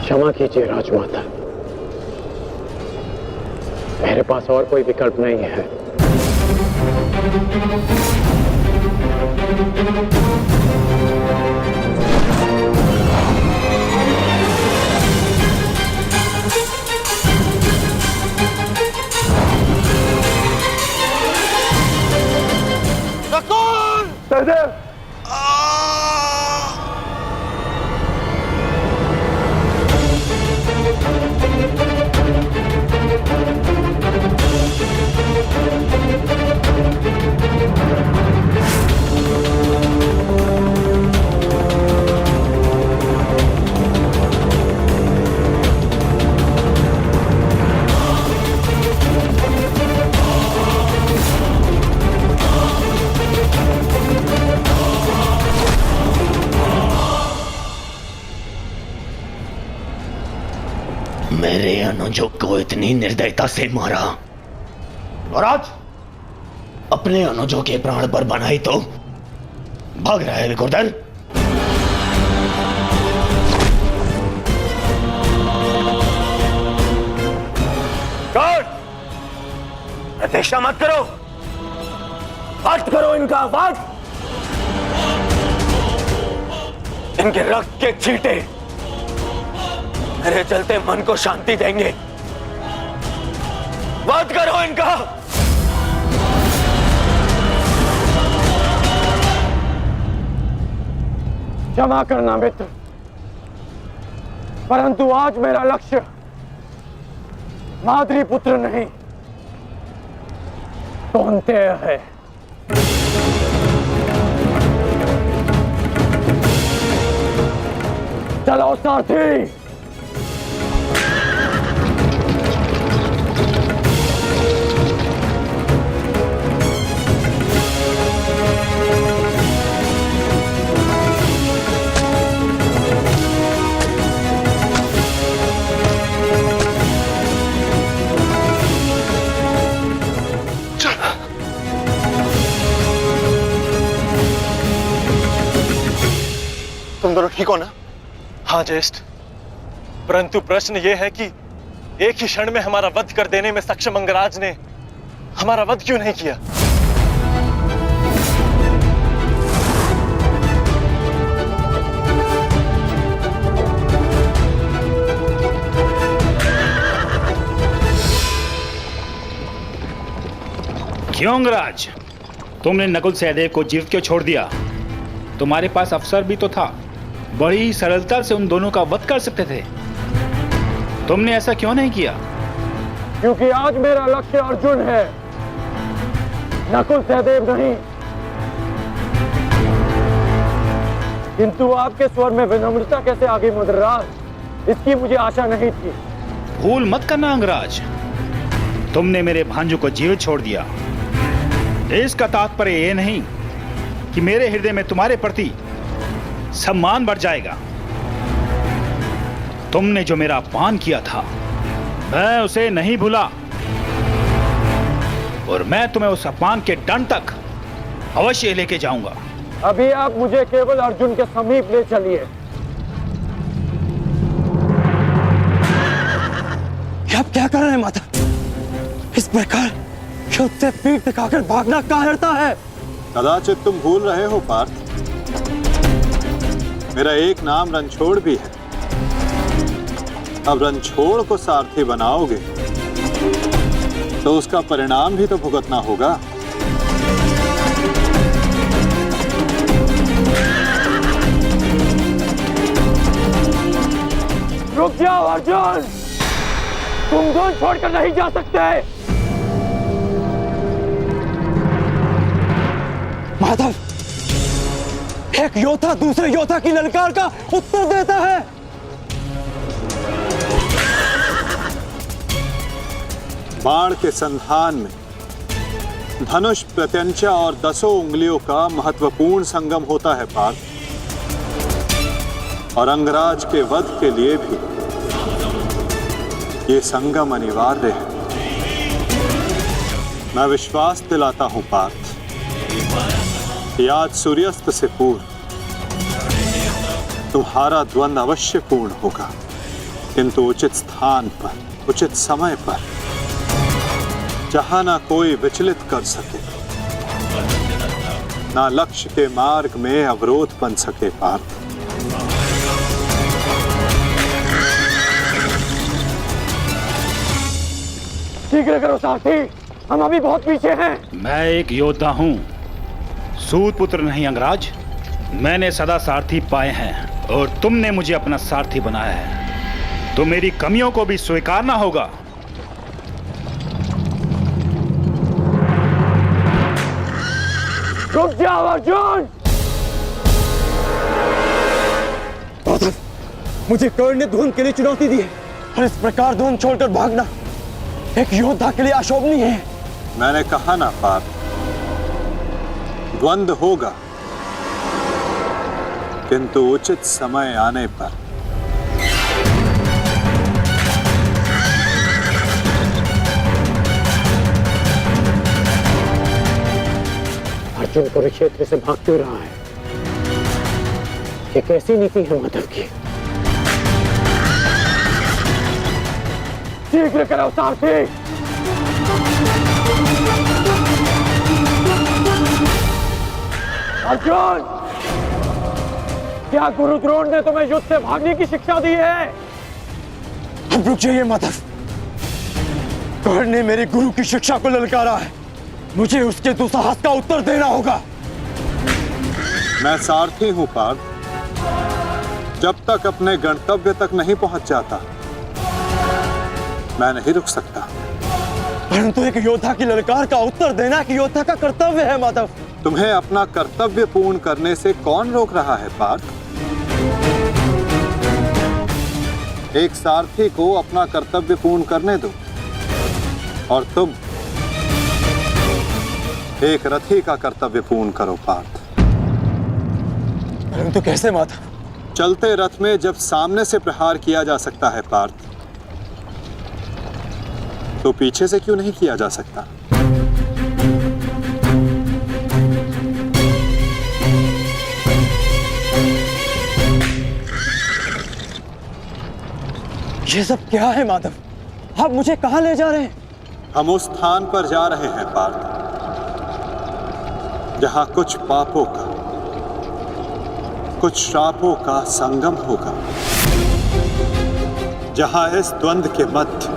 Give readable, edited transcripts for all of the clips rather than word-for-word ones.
क्षमा कीजिए राजमाता, मेरे पास और कोई विकल्प नहीं है। सहदेव! मेरे अनुजों को इतनी निर्दयता से मारा और आज अपने अनुजों के प्राण पर बनाई तो भाग रहा है विकुर्दर। गार्ड, प्रतीक्षा मत करो, वध करो इनका वध। इनके रक्त के छींटे मेरे चलते मन को शांति देंगे। वध करो इनका। क्षमा करना मित्र, परंतु आज मेरा लक्ष्य माद्री पुत्र नहीं, कौन्तेय है। चलो साथी। तुम दोनों ठीक हो ना? हाँ ज्येष्ठ, परंतु प्रश्न यह है कि एक ही क्षण में हमारा वध कर देने में सक्षम अंगराज ने हमारा वध क्यों नहीं किया? क्यों अंगराज, तुमने नकुल सहदेव को जीवित क्यों छोड़ दिया? तुम्हारे पास अवसर भी तो था, बड़ी सरलता से उन दोनों का वध कर सकते थे। तुमने ऐसा क्यों नहीं किया? क्योंकि आज मेरा लक्ष्य अर्जुन है, नकुल सहदेव नहीं। किंतु आपके स्वर में विनम्रता कैसे आ गई मद्रराज, इसकी मुझे आशा नहीं थी। भूल मत करना अंगराज, तुमने मेरे भांजू को जीवित छोड़ दिया। इसका तात्पर्य यह नहीं कि मेरे हृदय में तुम्हारे प्रति सम्मान बढ़ जाएगा। तुमने जो मेरा अपमान किया था, मैं उसे नहीं भूला, और मैं तुम्हें उस अपमान के दंड तक अवश्य लेके जाऊंगा। अभी आप मुझे केवल अर्जुन के समीप ले चलिए। आप क्या कर रहे हैं माता? इस प्रकार युद्ध से पीठ दिखाकर भागना कायरता है। कदाचित तुम भूल रहे हो पार्थ, मेरा एक नाम रणछोड़ भी है। अब रणछोड़ को सारथी बनाओगे तो उसका परिणाम भी तो भुगतना होगा। रुक जाओ अर्जुन, तुम दोनों छोड़कर नहीं जा सकते। माधव, एक योद्धा दूसरे योद्धा की ललकार का उत्तर देता है। बाण के संधान में धनुष, प्रत्यंचा और 10 उंगलियों का महत्वपूर्ण संगम होता है पार्थ, और अंगराज के वध के लिए भी ये संगम अनिवार्य है। मैं विश्वास दिलाता हूं पार्थ, आज सूर्यास्त से पूर्व तुम्हारा द्वंद्व अवश्य पूर्ण होगा। किंतु उचित स्थान पर, उचित समय पर, जहां ना कोई विचलित कर सके, ना लक्ष्य के मार्ग में अवरोध बन सके पार्थ। शीघ्र करो सारथी, हम अभी बहुत पीछे हैं। मैं एक योद्धा हूँ, सूत पुत्र नहीं अंगराज। मैंने सदा सारथी पाए हैं और तुमने मुझे अपना सारथी बनाया है, तो मेरी कमियों को भी स्वीकारना होगा। रुक जाओ अर्जुन। माधव, मुझे कर्ण ने धुन के लिए चुनौती दी है और इस प्रकार धुन छोड़कर भागना एक योद्धा के लिए अशोभनीय है। मैंने कहा ना पार्थ, द्वंद्व होगा, किंतु उचित समय आने पर। अर्जुन कुरुक्षेत्र से भाग क्यों रहा है? ये कैसी नीति है माधव की? शीघ्र करो सारथी। अर्जुन, क्या गुरु द्रोण ने तुम्हें युद्ध से भागने की शिक्षा दी है? अब रुक जाइए माधव, कर्ण ने मेरे गुरु की शिक्षा को ललकारा है, मुझे उसके दुस्साहस का उत्तर देना होगा। मैं सारथी हूं पार्थ, जब तक अपने गंतव्य तक नहीं पहुंच जाता मैं नहीं रुक सकता। परंतु एक योद्धा की ललकार का उत्तर देना कि योद्धा का कर्तव्य है माधव। तुम्हें अपना कर्तव्य पूर्ण करने से कौन रोक रहा है पार्थ? एक सारथी को अपना कर्तव्य पूर्ण करने दो और तुम एक रथी का कर्तव्य पूर्ण करो पार्थ। परंतु कैसे माधव? चलते रथ में जब सामने से प्रहार किया जा सकता है पार्थ, तो पीछे से क्यों नहीं किया जा सकता? ये सब क्या है माधव? आप मुझे कहां ले जा रहे हैं? हम उस स्थान पर जा रहे हैं पार्थ, जहां कुछ पापों का, कुछ श्रापों का संगम होगा, जहां इस द्वंद्व के मध्य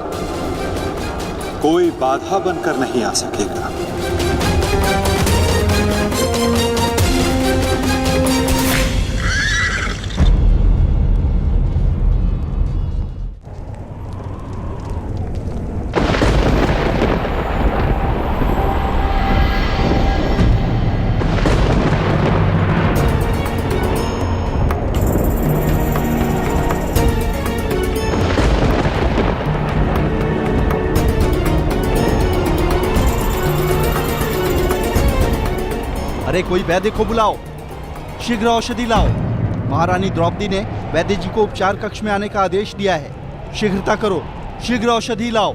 कोई बाधा बनकर नहीं आ सकेगा। अरे कोई वैद्य को बुलाओ, शीघ्र औषधि लाओ। महारानी द्रौपदी ने वैद्य जी को उपचार कक्ष में आने का आदेश दिया है, शीघ्रता करो, शीघ्र औषधि लाओ।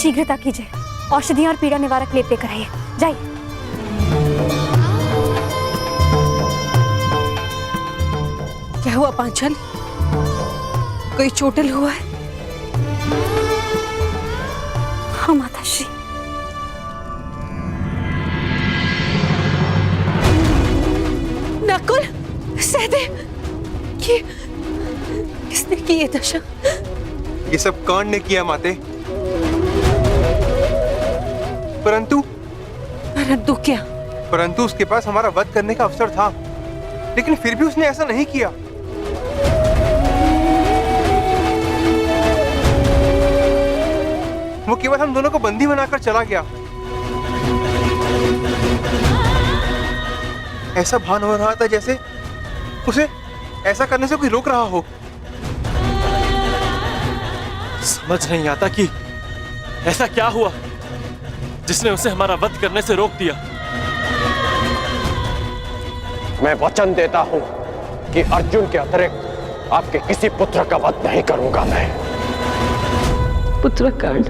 शीघ्रता कीजिए, औषधियां और पीड़ा निवारक लेप लेकर आइए। जाइए। क्या हुआ पांचल? कोई चोटिल हुआ है? हाँ माताश्री। नकुल, सहदेव, ये किसने की ये दशा? ये सब कर्ण ने किया माते। परंतु क्या? परंतु उसके पास हमारा वध करने का अवसर था, लेकिन फिर भी उसने ऐसा नहीं किया। वो केवल हम दोनों को बंदी बनाकर चला गया। ऐसा भान हो रहा था जैसे उसे ऐसा करने से कोई रोक रहा हो। समझ नहीं आता कि ऐसा क्या हुआ जिसने उसे हमारा वध करने से रोक दिया। मैं वचन देता हूं कि अर्जुन के अतिरिक्त आपके किसी पुत्र का वध नहीं करूंगा मैं। पुत्रकांड।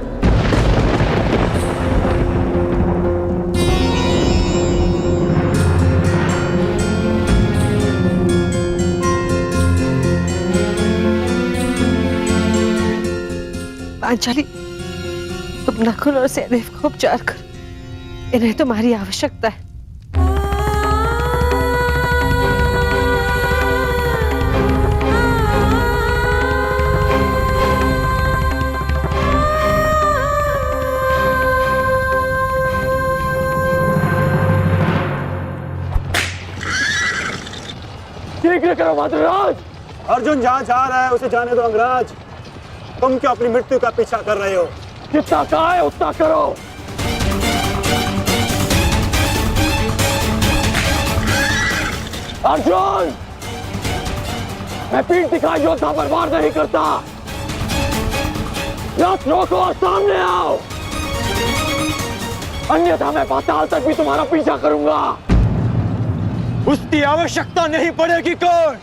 पांचाली, तुम नकुल और सहदेव को उपचार कर, इन्हें तुम्हारी आवश्यकता है। शीघ्र करो मद्राज। अर्जुन जहाँ जा रहा है उसे जाने दो अंगराज। तुम क्यों अपनी मृत्यु का पीछा कर रहे हो? जितना कहा है उतना करो। अर्जुन, मैं पीठ दिखाई योद्धा पर वार नहीं करता। रथ रोको और सामने आओ, अन्यथा मैं पाताल तक भी तुम्हारा पीछा करूंगा। उसकी आवश्यकता नहीं पड़ेगी। कौन?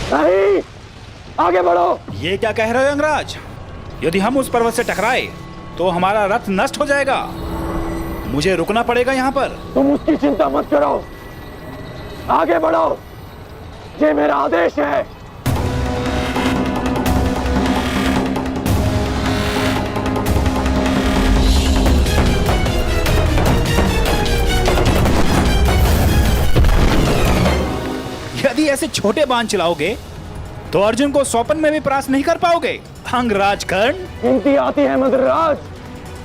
नहीं, आगे बढ़ो। ये क्या कह रहे हो अंगराज? यदि हम उस पर्वत से टकराए तो हमारा रथ नष्ट हो जाएगा। मुझे रुकना पड़ेगा यहाँ पर। तुम उसकी चिंता मत करो, आगे बढ़ो, ये मेरा आदेश है। यदि ऐसे छोटे बाण चलाओगे तो अर्जुन को स्वपन में भी परास्त नहीं कर पाओगे। अंगराज कर्ण, गिनती आती है मद्राज।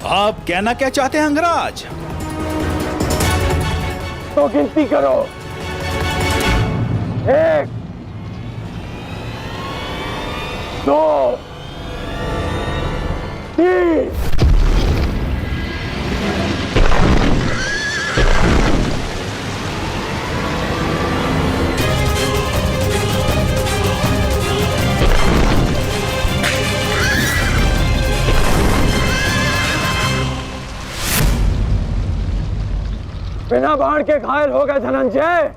आप कहना क्या चाहते हैं अंगराज? तो गिनती करो। 1, 2, 3। बिना बाण के घायल हो गए धनंजय।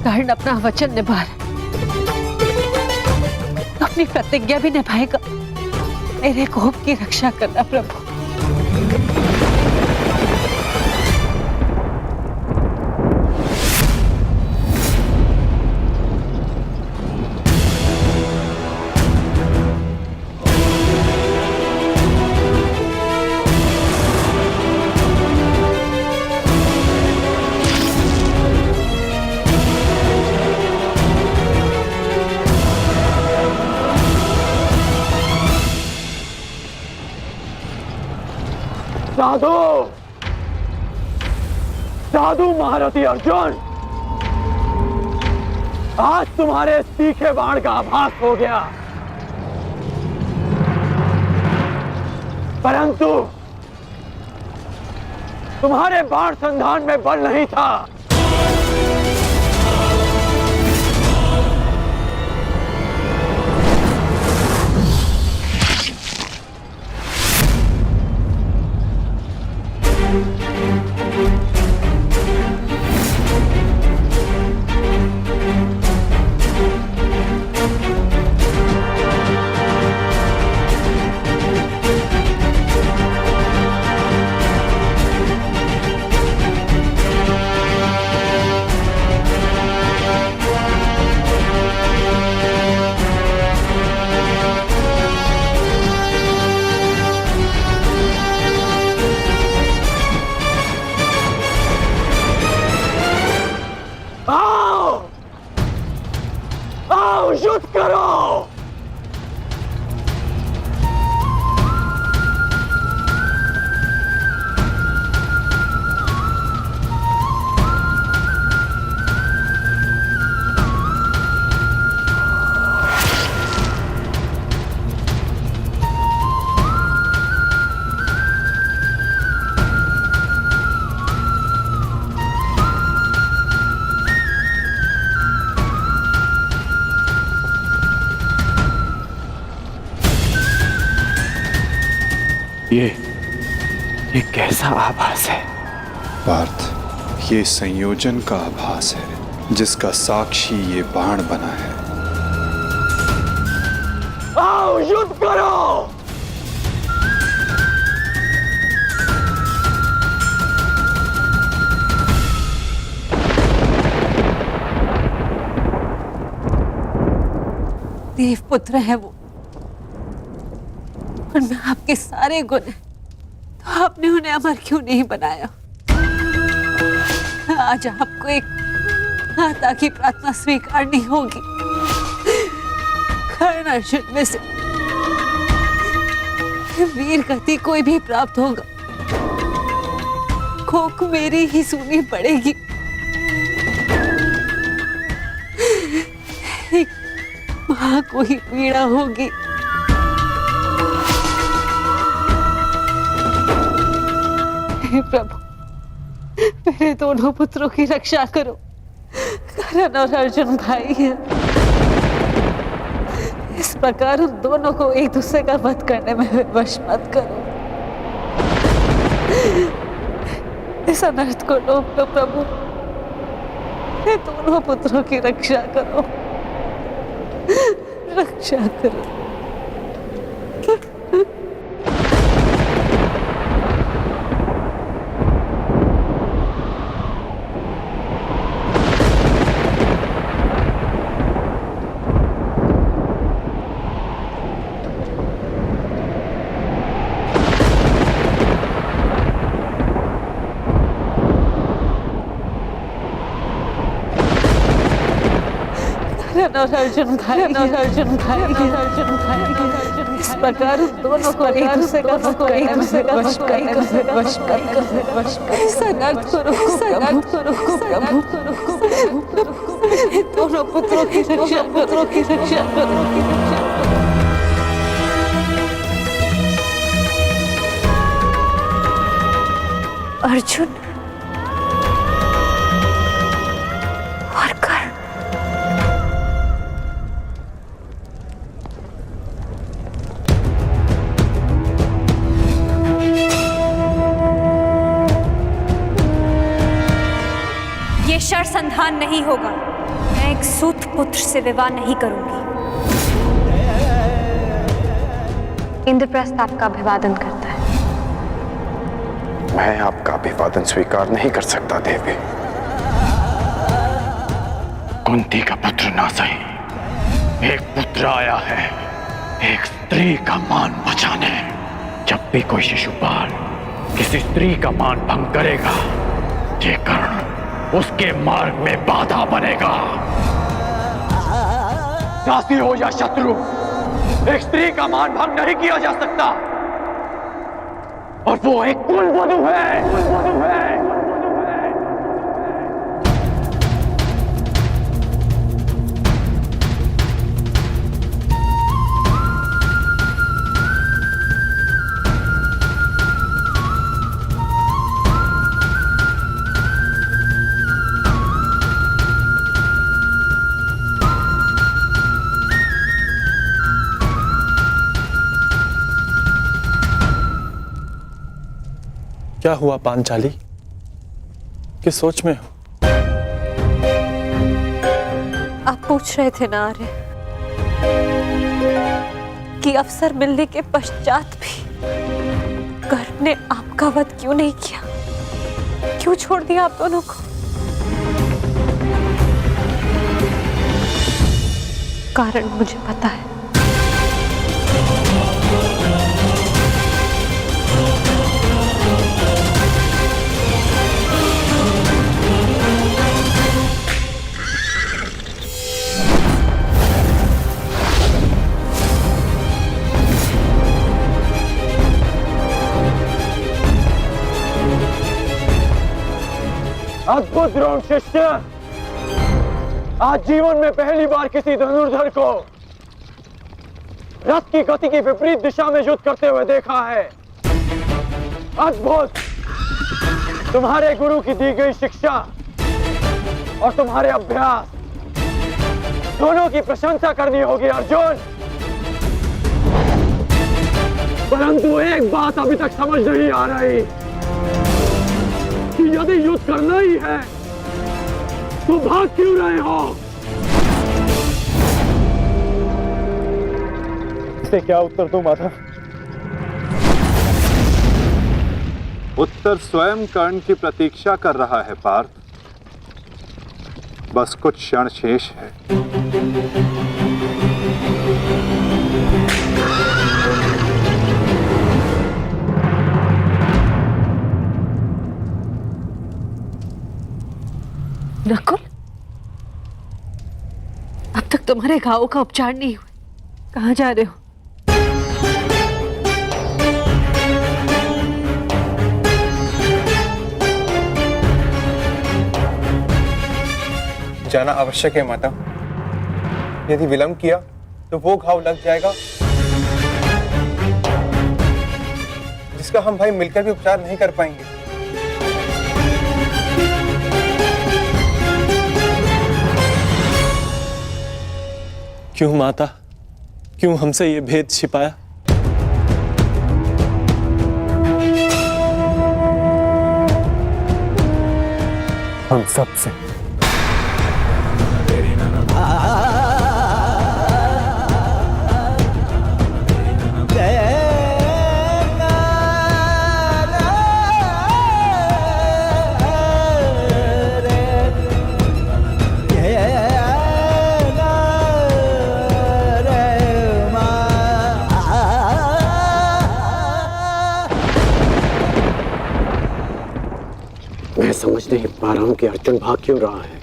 कर्ण अपना वचन निभा रहा है, अपनी प्रतिज्ञा भी निभाएगा। मेरे कोप की रक्षा करना प्रभु। साधु, साधु महारथी अर्जुन, आज तुम्हारे तीखे बाण का आभास हो गया, परंतु तुम्हारे बाण संधान में बल नहीं था। आओ युद्ध करो। ये कैसा आभास है? पार्थ, ये संयोजन का आभास है जिसका साक्षी ये बाण बना है। आओ युद्ध करो। देवपुत्र है वो, और मैं आपके सारे गुण हैं, तो आपने उन्हें अमर क्यों नहीं बनाया? आज आपको एक माता की प्रार्थना स्वीकारनी होगी। कर्ण अर्जुन में से वीर गति कोई भी प्राप्त होगा, कोक मेरी ही सुननी पड़ेगी। एक मां को ही पीड़ा होगी। हे प्रभु, मेरे दोनों पुत्रों की रक्षा करो। कर्ण और अर्जुन भाई हैं। इस प्रकार उन दोनों को एक दूसरे का वध करने में विवश मत करो। इस अनर्थ को रोक लो प्रभु। मेरे दोनों पुत्रों की रक्षा करो, रक्षा करो। और अर्जुन भाई, अर्जुन भाई, अर्जुन भाई, इस प्रकार दोनों को एक दूसरे का वश दोनों पुत्रों की रक्षा करो। अर्जुन और कर्ण, ये शर संधान नहीं होगा। मैं एक सूत पुत्र से विवाह नहीं करूंगी। इंद्रप्रस्थ आपका अभिवादन करता है। मैं आपका अभिवादन स्वीकार नहीं कर सकता देवी। कुंती का पुत्र ना सही, एक पुत्र आया है एक स्त्री का मान बचाने। जब भी कोई शिशुपाल किसी स्त्री का मान भंग करेगा, ये कर्ण उसके मार्ग में बाधा बनेगा। दासी हो या शत्रु, एक स्त्री का मान भंग नहीं किया जा सकता, और वो एक कुलवधू है। क्या हुआ पांचाली? किस सोच में हो? आप पूछ रहे थे ना आर्य कि अवसर मिलने के पश्चात भी गर्भ ने आपका वध क्यों नहीं किया, क्यों छोड़ दिया आप दोनों को? कारण मुझे पता है। अद्भुत द्रोण शिष्य, आज जीवन में पहली बार किसी धनुर्धर को रथ की गति की विपरीत दिशा में युद्ध करते हुए देखा है। अद्भुत! तुम्हारे गुरु की दी गई शिक्षा और तुम्हारे अभ्यास दोनों की प्रशंसा करनी होगी अर्जुन। परंतु एक बात अभी तक समझ नहीं आ रही कि यदि युद्ध करना ही है तो भाग क्यों रहे हो? इसे क्या उत्तर दूं माधव? उत्तर स्वयं कर्ण की प्रतीक्षा कर रहा है पार्थ। बस कुछ क्षण शेष है। नकुल, अब तक तुम्हारे घावों का उपचार नहीं हुआ, कहाँ जा रहे हो? जाना आवश्यक है माता। यदि विलंब किया तो वो घाव लग जाएगा जिसका हम भाई मिलकर भी उपचार नहीं कर पाएंगे। क्यों माता, क्यों हमसे ये भेद छिपाया? हम सब से। मैं समझ नहीं पा रहा हूं कि अर्जुन भाग क्यों रहा है।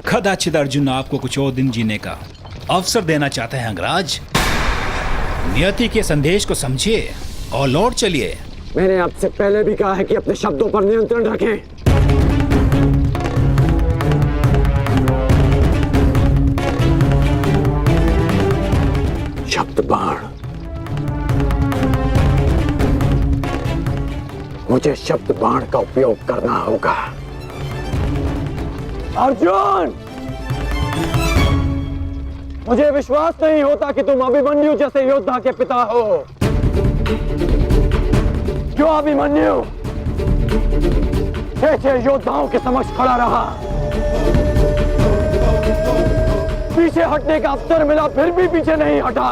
कदाचित अर्जुन आपको कुछ और दिन जीने का अवसर देना चाहते हैं अंगराज। नियति के संदेश को समझिए और लौट चलिए। मैंने आपसे पहले भी कहा है कि अपने शब्दों पर नियंत्रण रखें। शब्द बाण, मुझे शब्द बाण का उपयोग करना होगा। अर्जुन, मुझे विश्वास नहीं होता कि तुम अभिमन्यु जैसे योद्धा के पिता हो। जो अभिमन्यु 6 योद्धाओं के समक्ष खड़ा रहा, पीछे हटने का अवसर मिला फिर भी पीछे नहीं हटा,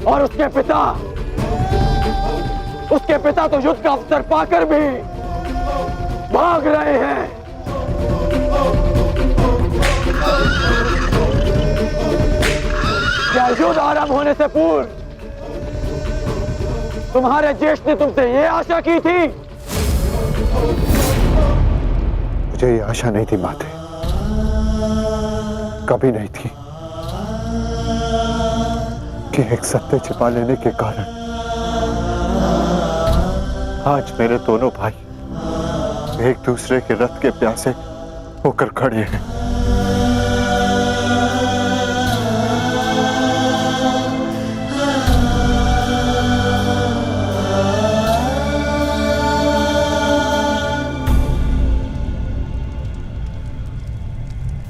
और उसके पिता तो युद्ध का अवसर पाकर भी भाग रहे हैं। क्या युद्ध आरंभ होने से पूर्व तुम्हारे ज्येष्ठ ने तुमसे ये आशा की थी? मुझे ये आशा नहीं थी माते, कभी नहीं थी कि एक सत्य छिपा लेने के कारण आज मेरे दोनों भाई एक दूसरे के रथ के प्यासे होकर खड़े हैं।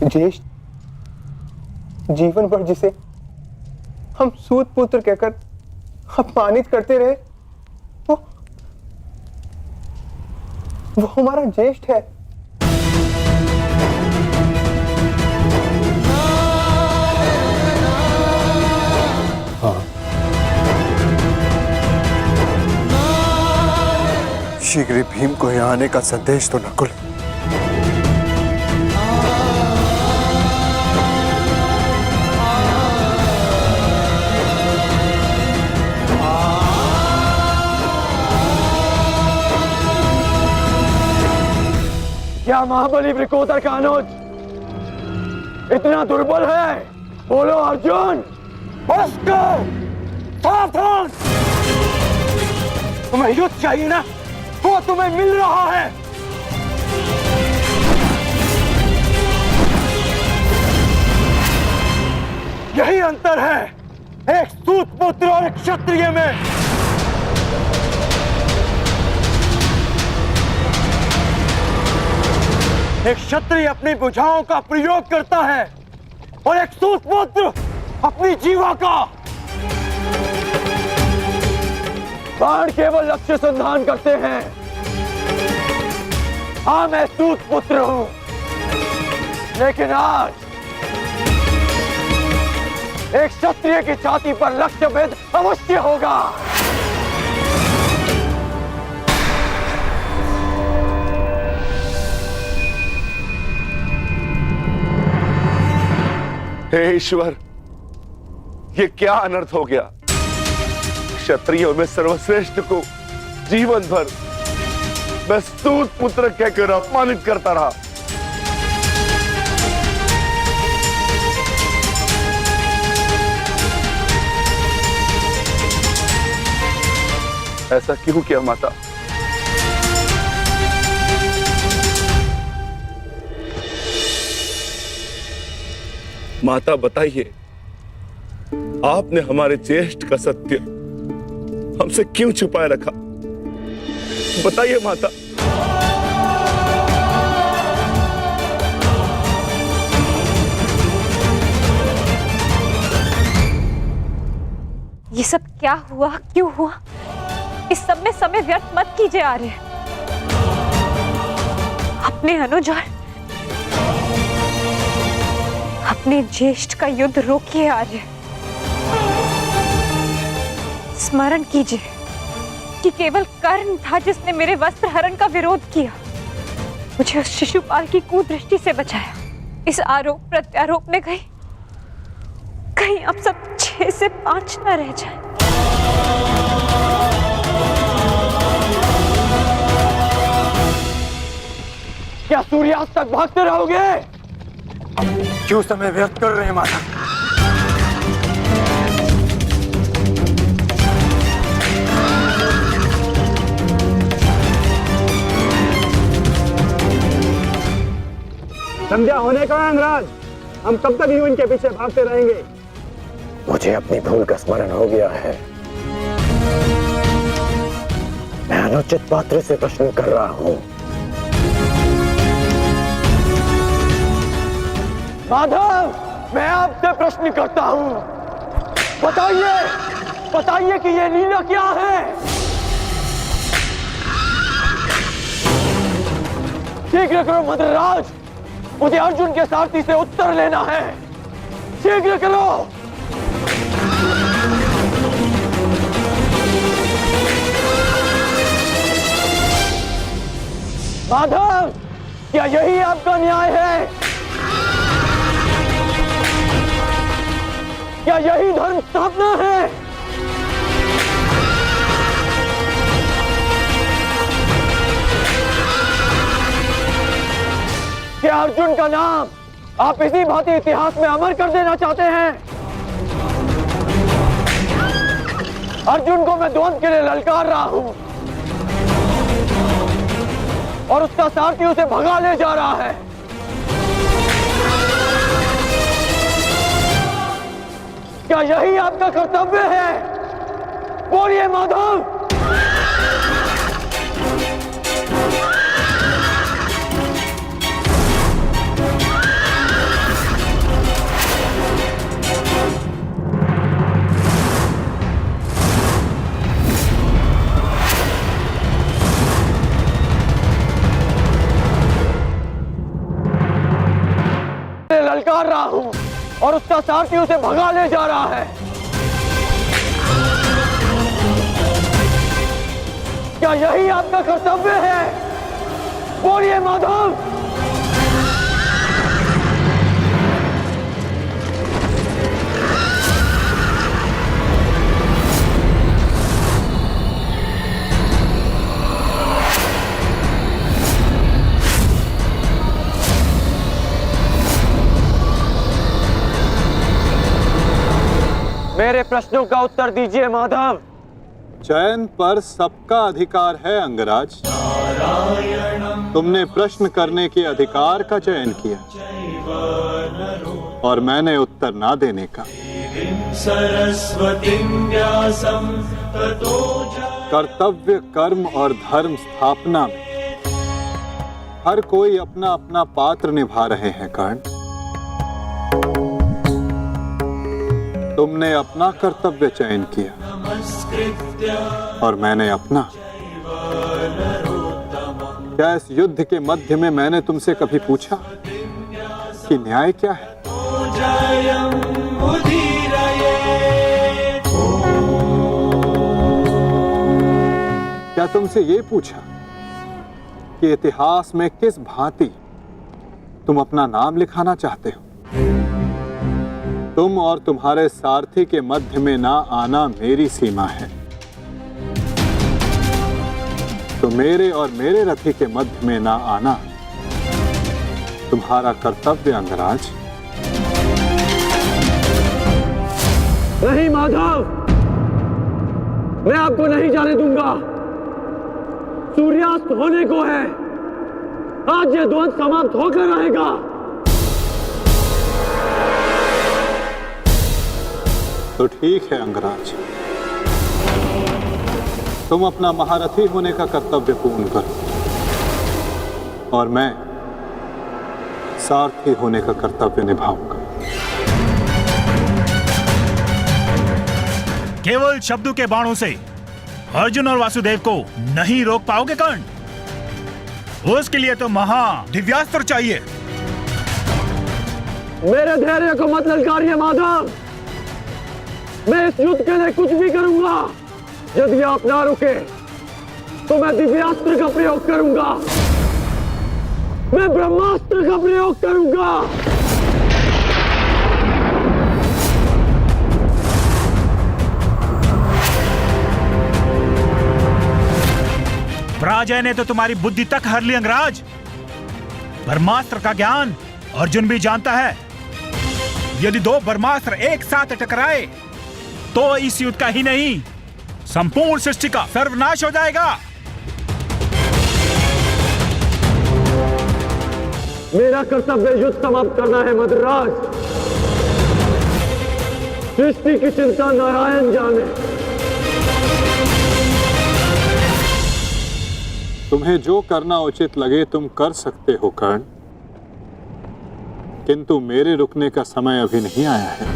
ज्येष्ठ, जीवन भर जिसे हम सूत पुत्र कहकर अपमानित करते रहे। वो हमारा ज्येष्ठ है। शीघ्र भीम को यहाँ आने का संदेश तो नकुल। क्या महाबली वृकोदर का अनुज इतना दुर्बल है? बोलो अर्जुन। सावधान! तुम्हें युद्ध चाहिए ना, वो तुम्हें मिल रहा है। यही अंतर है एक सूत पुत्र और एक क्षत्रिय में। एक क्षत्रिय अपनी भुजाओं का प्रयोग करता है और एक सूत पुत्र अपनी जीवा का। बाण केवल लक्ष्य संधान करते हैं। हाँ, मैं सूत पुत्र हूं, लेकिन आज एक क्षत्रिय की छाती पर लक्ष्य भेद अवश्य होगा। हे ईश्वर, ये क्या अनर्थ हो गया। क्षत्रियों में सर्वश्रेष्ठ को जीवन भर मैं स्तूत पुत्र कहकर अपमानित करता रहा। ऐसा क्यों किया माता? माता बताइए, आपने हमारे ज्येष्ठ का सत्य हमसे क्यों छुपाए रखा? बताइए माता। ये सब क्या हुआ, क्यों हुआ? इस सब में समय व्यर्थ मत कीजिए आर्य। अपने अनुज और अपने ज्येष्ठ का युद्ध रोकिए आर्य। स्मरण कीजिए कि केवल कर्ण था जिसने मेरे वस्त्र हरण का विरोध किया, मुझे उस शिशुपाल की कुदृष्टि से बचाया। इस आरोप प्रत्यारोप में कहीं अब सब 6 से 5 न रह जाए। क्या सूर्यास्त तक भागते रहोगे? क्यों समय व्यर्थ कर रहे हैं माता? संध्या होने का अंगराज, हम कब तक यूं इनके पीछे भागते रहेंगे? मुझे अपनी भूल का स्मरण हो गया है। मैं अनुचित पात्र से प्रश्न कर रहा हूं। माधव, मैं आपसे प्रश्न करता हूं। बताइए कि ये लीला क्या है? शीघ्र करो मद्रराज, मुझे अर्जुन के सारथी से उत्तर लेना है। शीघ्र करो। माधव, क्या यही आपका न्याय है? क्या यही धर्म स्थापना है? क्या अर्जुन का नाम आप इसी भांति इतिहास में अमर कर देना चाहते हैं? अर्जुन को मैं द्वंद्व के लिए ललकार रहा हूं और उसका सारथी उसे भगा ले जा रहा है। क्या यही आपका कर्तव्य है? बोलिए माधव। ललकार रहा हूं और उसका सारथी उसे भगा ले जा रहा है। क्या यही आपका कर्तव्य है? बोलिए माधव। मेरे प्रश्नों का उत्तर दीजिए माधव। चयन पर सबका अधिकार है अंगराज। तुमने प्रश्न करने के अधिकार का चयन किया और मैंने उत्तर ना देने का। कर्तव्य, कर्म और धर्म स्थापना में हर कोई अपना अपना पात्र निभा रहे हैं कर्ण। तुमने अपना कर्तव्य चयन किया और मैंने अपना। क्या इस युद्ध के मध्य में मैंने तुमसे कभी पूछा कि न्याय क्या है? क्या तुमसे ये पूछा कि इतिहास में किस भांति तुम अपना नाम लिखाना चाहते हो? तुम और तुम्हारे सारथी के मध्य में ना आना मेरी सीमा है, तो मेरे और मेरे रथी के मध्य में ना आना तुम्हारा कर्तव्य अंगराज। नहीं माधव, मैं आपको नहीं जाने दूंगा। सूर्यास्त होने को है, आज ये द्वंद समाप्त होकर रहेगा। तो ठीक है अंगराज, तुम अपना महारथी होने का कर्तव्य पूर्ण करो और मैं सारथी होने का कर्तव्य निभाऊंगा। केवल शब्दों के बाणों से अर्जुन और वासुदेव को नहीं रोक पाओगे कर्ण। उसके लिए तो महा दिव्यास्त्र चाहिए। मेरे धैर्य को मत ललकारिए माधव। मैं इस युद्ध के लिए कुछ भी करूंगा। यदि आप ना रुके तो मैं दिव्यास्त्र का प्रयोग करूंगा, मैं ब्रह्मास्त्र का प्रयोग करूंगा। पराजय ने तो तुम्हारी बुद्धि तक हर ली अंगराज। ब्रह्मास्त्र का ज्ञान अर्जुन भी जानता है। यदि दो ब्रह्मास्त्र एक साथ टकराए तो इस युद्ध का ही नहीं, संपूर्ण सृष्टि का सर्वनाश हो जाएगा। मेरा कर्तव्य युद्ध समाप्त करना है मद्राज। सृष्टि की चिंता नारायण जाने। तुम्हें जो करना उचित लगे तुम कर सकते हो कर्ण, किंतु मेरे रुकने का समय अभी नहीं आया है।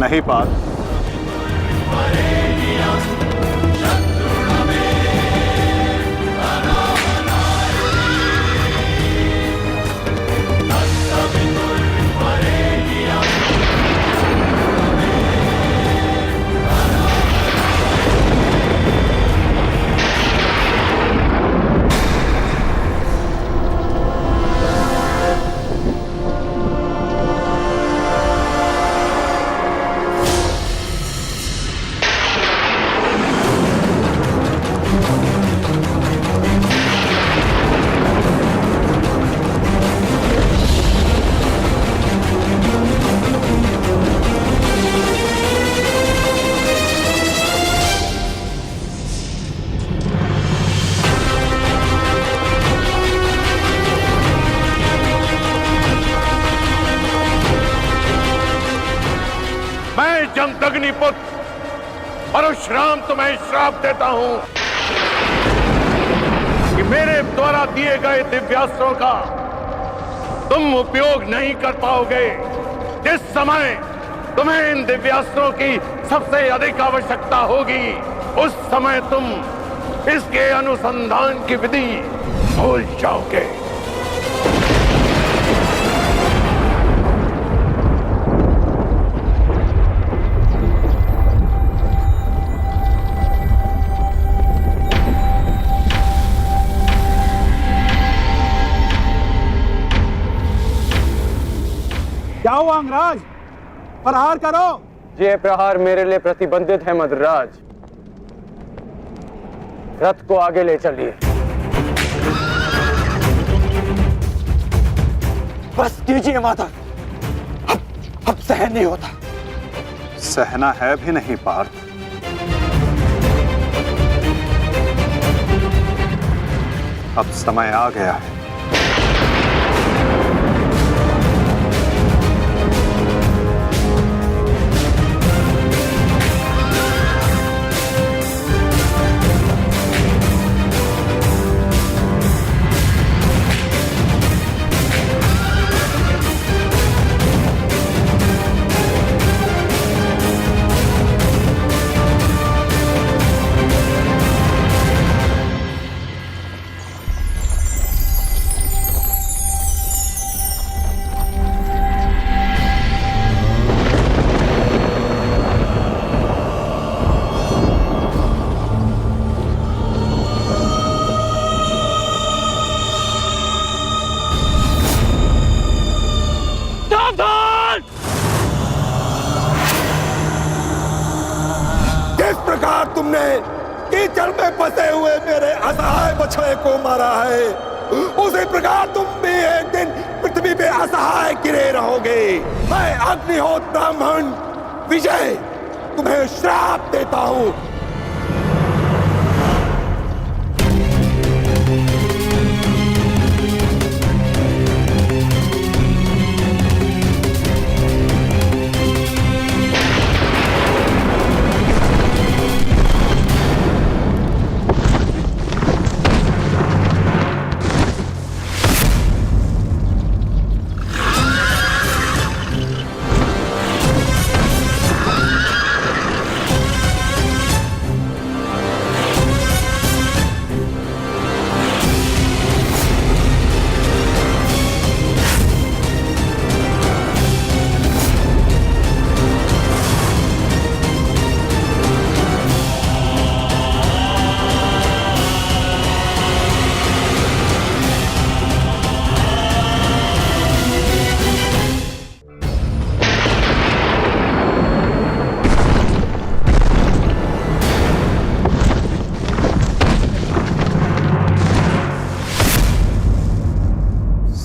नहीं पाल, पुत्र परशुराम तुम्हें श्राप देता हूं कि मेरे द्वारा दिए गए दिव्यास्त्रों का तुम उपयोग नहीं कर पाओगे। जिस समय तुम्हें इन दिव्यास्त्रों की सबसे अधिक आवश्यकता होगी उस समय तुम इसके अनुसंधान की विधि भूल जाओगे। क्या हुआ अंगराज? प्रहार करो। ये प्रहार मेरे लिए प्रतिबंधित है मद्राज। रथ को आगे ले चलिए। बस कीजिए माधव, अब सहन नहीं होता। सहना है भी नहीं पार्थ। अब समय आ गया है। जिस प्रकार तुमने कीचड़ में फंसे हुए मेरे असहाय बछड़े को मारा है उसी प्रकार तुम भी एक दिन पृथ्वी पे असहाय गिरे रहोगे। मैं अग्निहोत्र ब्राह्मण विजय तुम्हें श्राप देता हूं।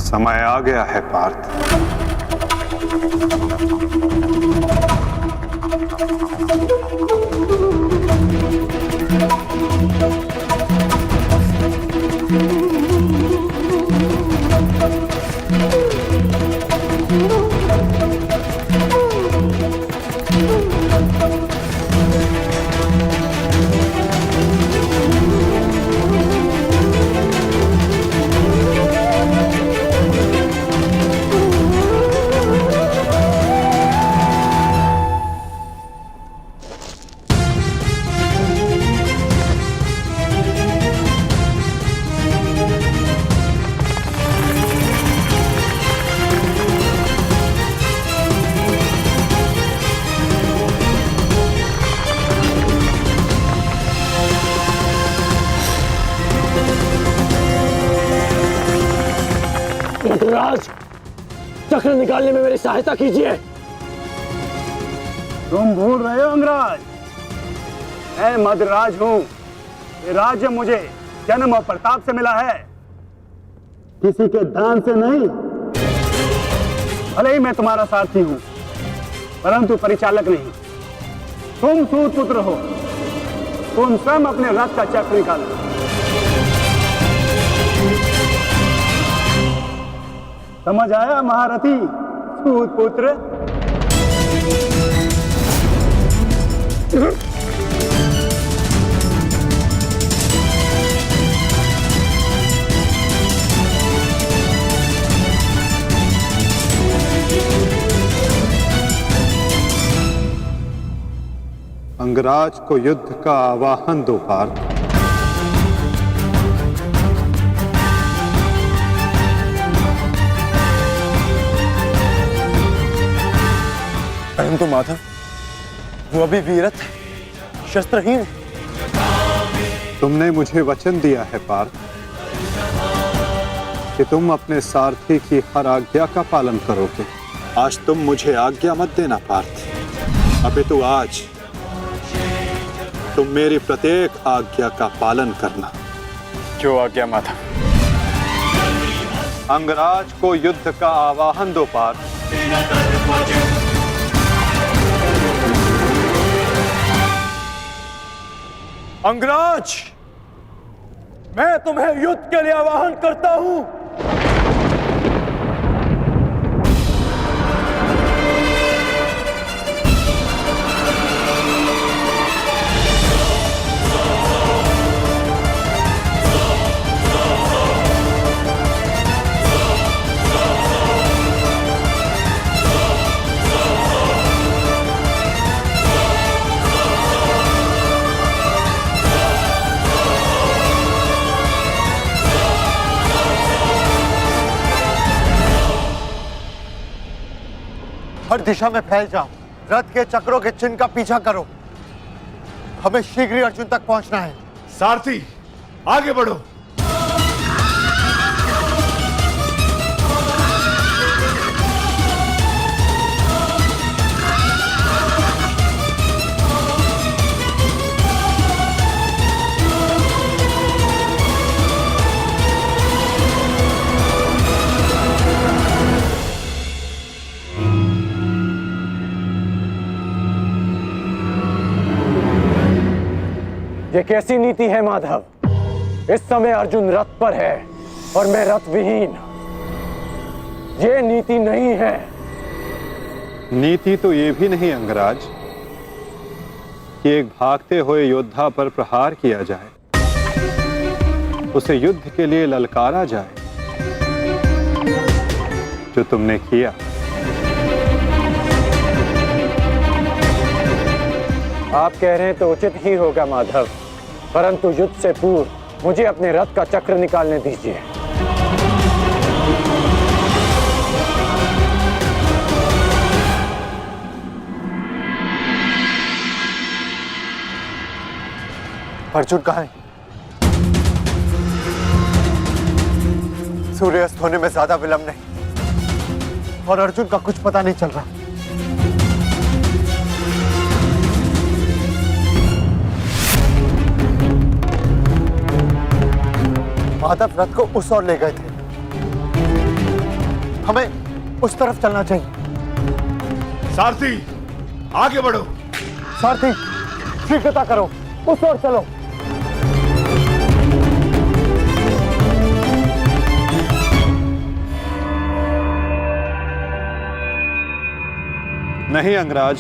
समय आ गया है पार्थ। मद्राज, चक्र निकालने में मेरी सहायता कीजिए। तुम भूल रहे हो अंगराज, मैं मद्राज हूं। ये राज्य मुझे जन्म और प्रताप से मिला है, किसी के दान से नहीं। भले ही मैं तुम्हारा सारथी हूं परंतु परिचालक नहीं। तुम सूत पुत्र हो, तुम स्वयं अपने रथ का चक्र निकालो। समझ आया महारथी सूत पुत्र? अंगराज को युद्ध का आवाहन दो पार्थ। परंतु माधव, वो अभी वीरत है, शस्त्रहीन है। तुमने मुझे वचन दिया है पार्थ कि तुम अपने सारथी की हर आज्ञा का पालन करोगे। आज तुम मुझे आज्ञा मत देना पार्थ, अपितु आज तुम मेरी प्रत्येक आज्ञा का पालन करना। जो आज्ञा माधव। अंगराज को युद्ध का आवाहन दो पार्थ। अंगराज, मैं तुम्हें युद्ध के लिए आवाहन करता हूं। हर दिशा में फैल जाओ, रथ के चक्रों के चिन्ह का पीछा करो। हमें शीघ्र ही अर्जुन तक पहुंचना है। सारथी आगे बढ़ो। ये कैसी नीति है माधव? इस समय अर्जुन रथ पर है और मैं रथ विहीन। ये नीति नहीं है। नीति तो ये भी नहीं अंगराज कि एक भागते हुए योद्धा पर प्रहार किया जाए, उसे युद्ध के लिए ललकारा जाए, जो तुमने किया। आप कह रहे हैं तो उचित ही होगा माधव, परंतु युद्ध से पूर्व मुझे अपने रथ का चक्र निकालने दीजिए। अर्जुन कहाँ है? सूर्यास्त होने में ज्यादा विलंब नहीं और अर्जुन का कुछ पता नहीं चल रहा। माधव रथ को उस ओर ले गए थे, हमें उस तरफ चलना चाहिए। सारथी आगे बढ़ो। सारथी शीघ्रता करो, उस ओर चलो। नहीं अंगराज,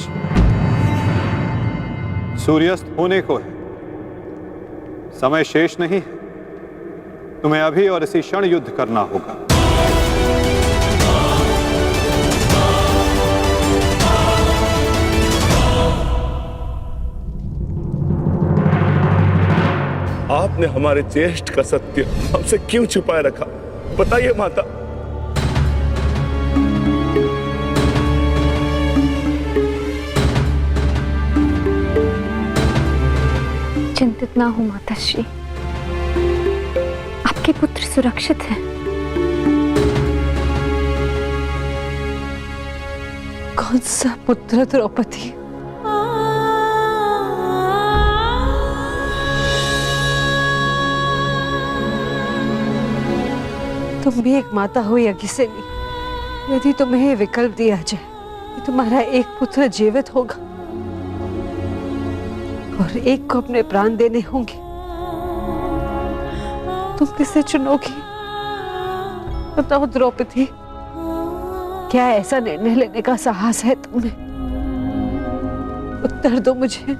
सूर्यास्त होने को है, समय शेष नहीं है। तुम्हें अभी और इसी क्षण युद्ध करना होगा। आपने हमारे ज्येष्ठ का सत्य हमसे क्यों छुपाए रखा, बताइए माता। चिंतित ना हो माताश्री, आपके पुत्र सुरक्षित हैं। कौन सा पुत्र द्रौपदी? तुम भी एक माता हो यज्ञसेनी, यदि तुम्हें ये विकल्प दिया जाए कि तुम्हारा एक पुत्र जीवित होगा और एक को अपने प्राण देने होंगे, तुम किसे चुनोगी? बताओ द्रौपदी, क्या ऐसा निर्णय लेने का साहस है तुम्हें? उत्तर दो मुझे।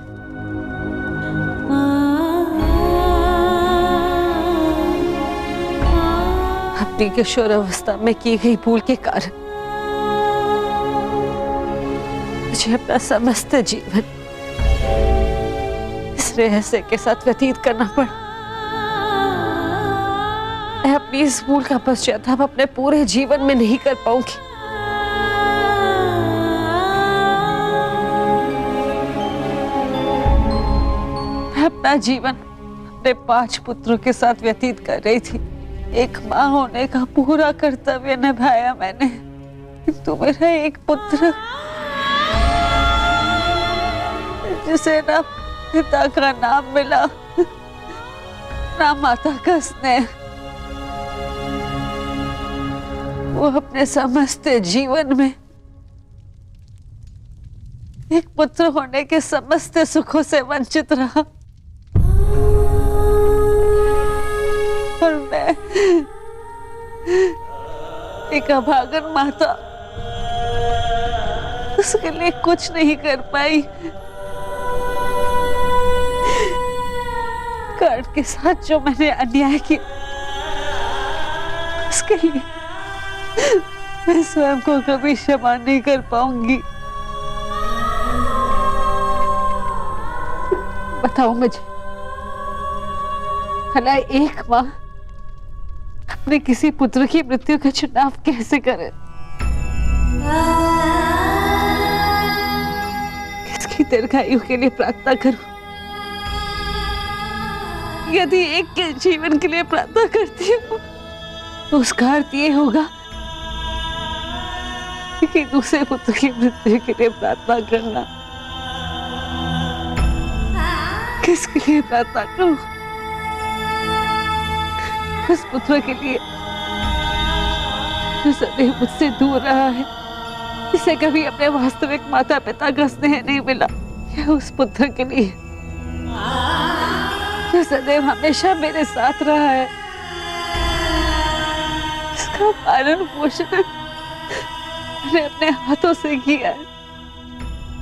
अपनी किशोरावस्था में की गई भूल के कारण मुझे अपना समस्त जीवन इस रहस्य के साथ व्यतीत करना पड़ा। मैं अपनी इस भूल का पश्चाताप अपने पूरे जीवन में नहीं कर पाऊंगी। मैं अपना जीवन अपने 5 पुत्रों के साथ व्यतीत कर रही थी। एक माँ होने का पूरा कर्तव्य निभाया मैंने, तो मेरा एक पुत्र जिसे ना पिता का नाम मिला ना माता का स्नेह, वो अपने समस्त जीवन में एक पुत्र होने के समस्त सुखों से वंचित रहा। और मैं एक अभागन माता उसके लिए कुछ नहीं कर पाई। कर्ण के साथ जो मैंने अन्याय किया उसके लिए मैं स्वयं को कभी क्षमा नहीं कर पाऊंगी। बताओ मुझे, भला एक माँ अपने किसी पुत्र की मृत्यु का चुनाव कैसे करे? किसकी दीर्घायु के लिए प्रार्थना करूं? यदि एक के जीवन के लिए प्रार्थना करती हूँ तो उसका अर्थ ये होगा कि दूसरे पुत्र की मृत्यु के लिए प्रार्थना करना। किसके लिए प्रार्थना करूं? उस पुत्र के लिए जो सदैव मुझसे दूर रहा है, जिसे कभी अपने वास्तविक माता पिता का स्नेह नहीं मिला, या उस पुत्र के लिए जो सदैव हमेशा मेरे साथ रहा है, इसका पालन पोषण मैंने अपने हाथों से किया है।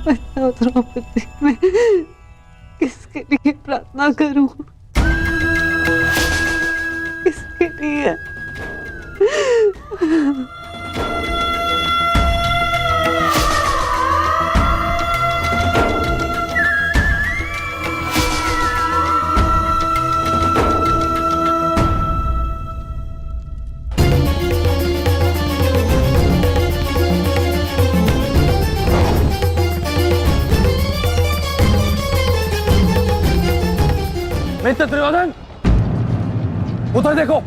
बताओ द्रौपदी, मैं किसके लिए प्रार्थना करूं? किसके लिए? मित्र दुर्योधन, उधर देखो।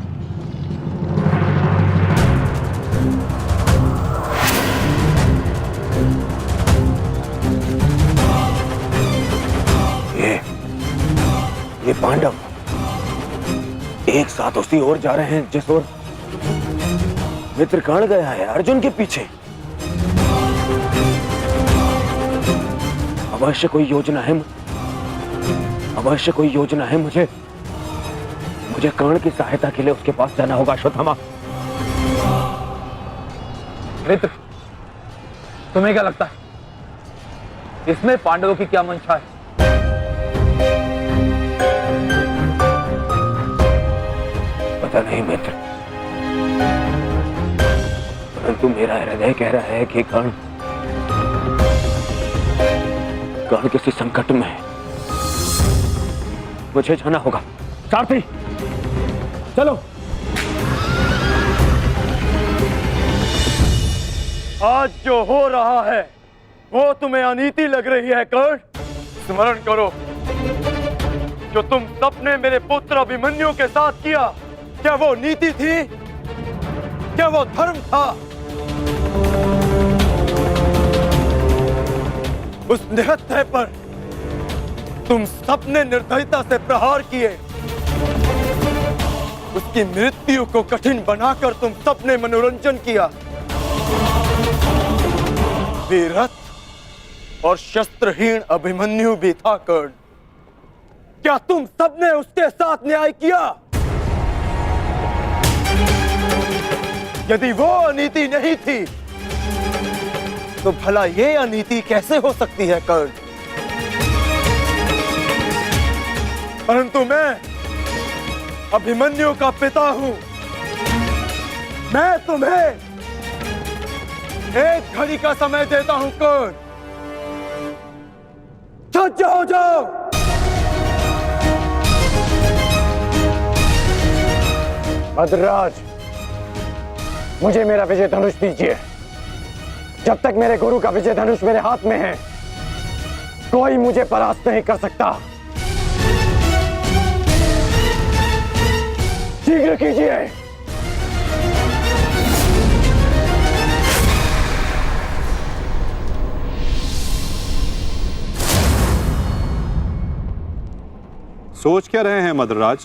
ये पांडव एक साथ उसी ओर जा रहे हैं जिस ओर मित्र कर्ण गया है, अर्जुन के पीछे। अवश्य कोई योजना है, अवश्य कोई योजना है। मुझे कर्ण की सहायता के लिए उसके पास जाना होगा। अश्वत्थामा, मित्र, तुम्हें क्या लगता है इसमें पांडवों की क्या मंशा है? पता नहीं मित्र, परंतु मेरा हृदय कह रहा है कि कर्ण किसी संकट में है। मुझे जाना होगा। सारथी, चलो। आज जो हो रहा है वो तुम्हें अनीति लग रही है कर्ण? स्मरण करो, जो तुम सबने मेरे पुत्र अभिमन्यु के साथ किया, क्या वो नीति थी? क्या वो धर्म था? उस निहत्थे पर तुम सबने निर्दयता से प्रहार किए। उसकी मृत्यु को कठिन बनाकर तुम सबने मनोरंजन किया। वीरथ और शस्त्रहीन अभिमन्यु भी था कर्ण। क्या तुम सबने उसके साथ न्याय किया? यदि वो अनीति नहीं थी तो भला ये अनीति कैसे हो सकती है कर्ण? परंतु मैं अभिमन्यु का पिता हूं। मैं तुम्हें एक घड़ी का समय देता हूं कर्ण। सज्ज हो जाओ। भद्रराज, मुझे मेरा विजय धनुष दीजिए। जब तक मेरे गुरु का विजय धनुष मेरे हाथ में है, कोई मुझे परास्त नहीं कर सकता। शीघ्र कीजिए। सोच क्या रहे हैं मद्रराज?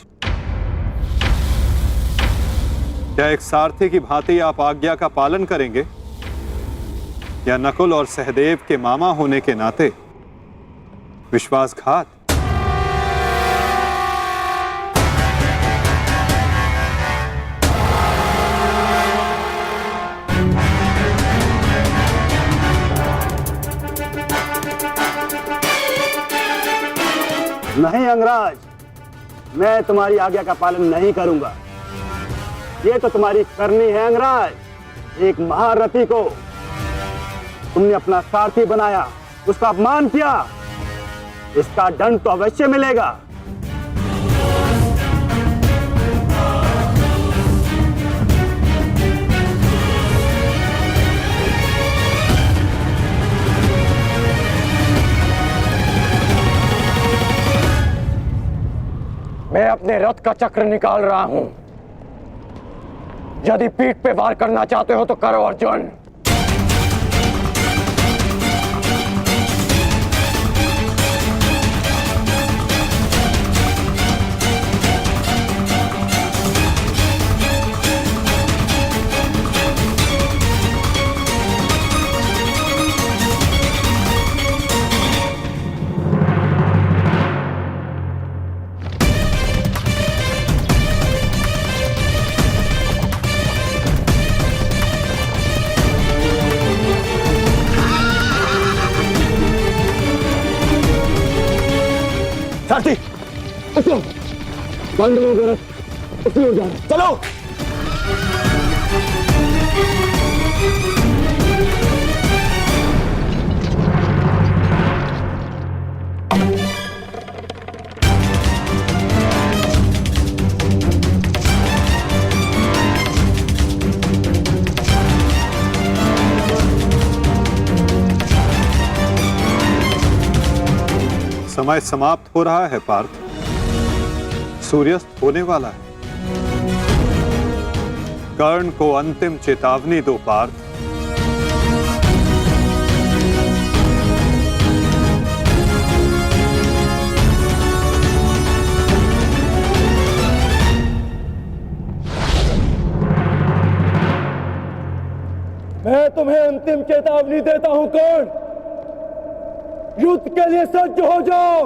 क्या एक सारथी की भांति आप आज्ञा का पालन करेंगे, या नकुल और सहदेव के मामा होने के नाते विश्वासघात? नहीं अंगराज, मैं तुम्हारी आज्ञा का पालन नहीं करूंगा। ये तो तुम्हारी करनी है अंगराज। एक महारथी को तुमने अपना सारथी बनाया, उसका अपमान किया, इसका दंड तो अवश्य मिलेगा। मैं अपने रथ का चक्र निकाल रहा हूं। यदि पीठ पे वार करना चाहते हो तो करो अर्जुन। सारथी, पांडवों का रथ उसी ओर जा रहा है। चलो। समय समाप्त हो रहा है पार्थ। सूर्यास्त होने वाला है। कर्ण को अंतिम चेतावनी दो पार्थ। मैं तुम्हें अंतिम चेतावनी देता हूं कर्ण। युद्ध के लिए सज्ज हो जाओ।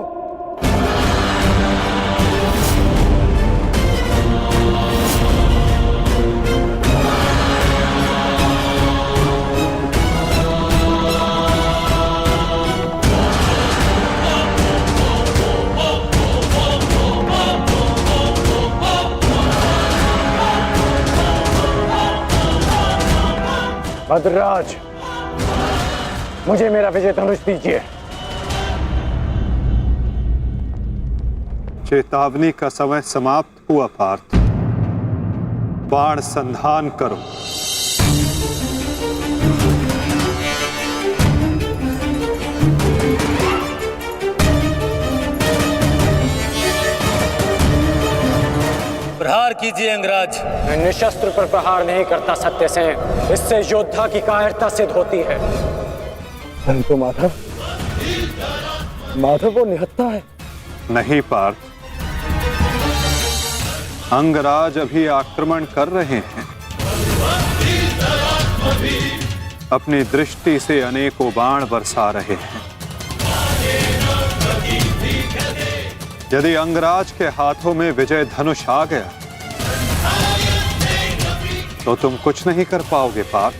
भद्रराज, मुझे मेरा विजय धनुष दीजिए। चेतावनी का समय समाप्त हुआ पार्थ। बाण संधान करो। प्रहार कीजिए अंगराज। मैं निशस्त्र पर प्रहार नहीं करता सत्यसेन। इससे योद्धा की कायरता सिद्ध होती है। परंतु माधव, माधव वो निहत्था है। नहीं पार्थ, अंगराज अभी आक्रमण कर रहे हैं। अपनी दृष्टि से अनेकों बाण बरसा रहे हैं। यदि अंगराज के हाथों में विजय धनुष आ गया तो तुम कुछ नहीं कर पाओगे पार्थ।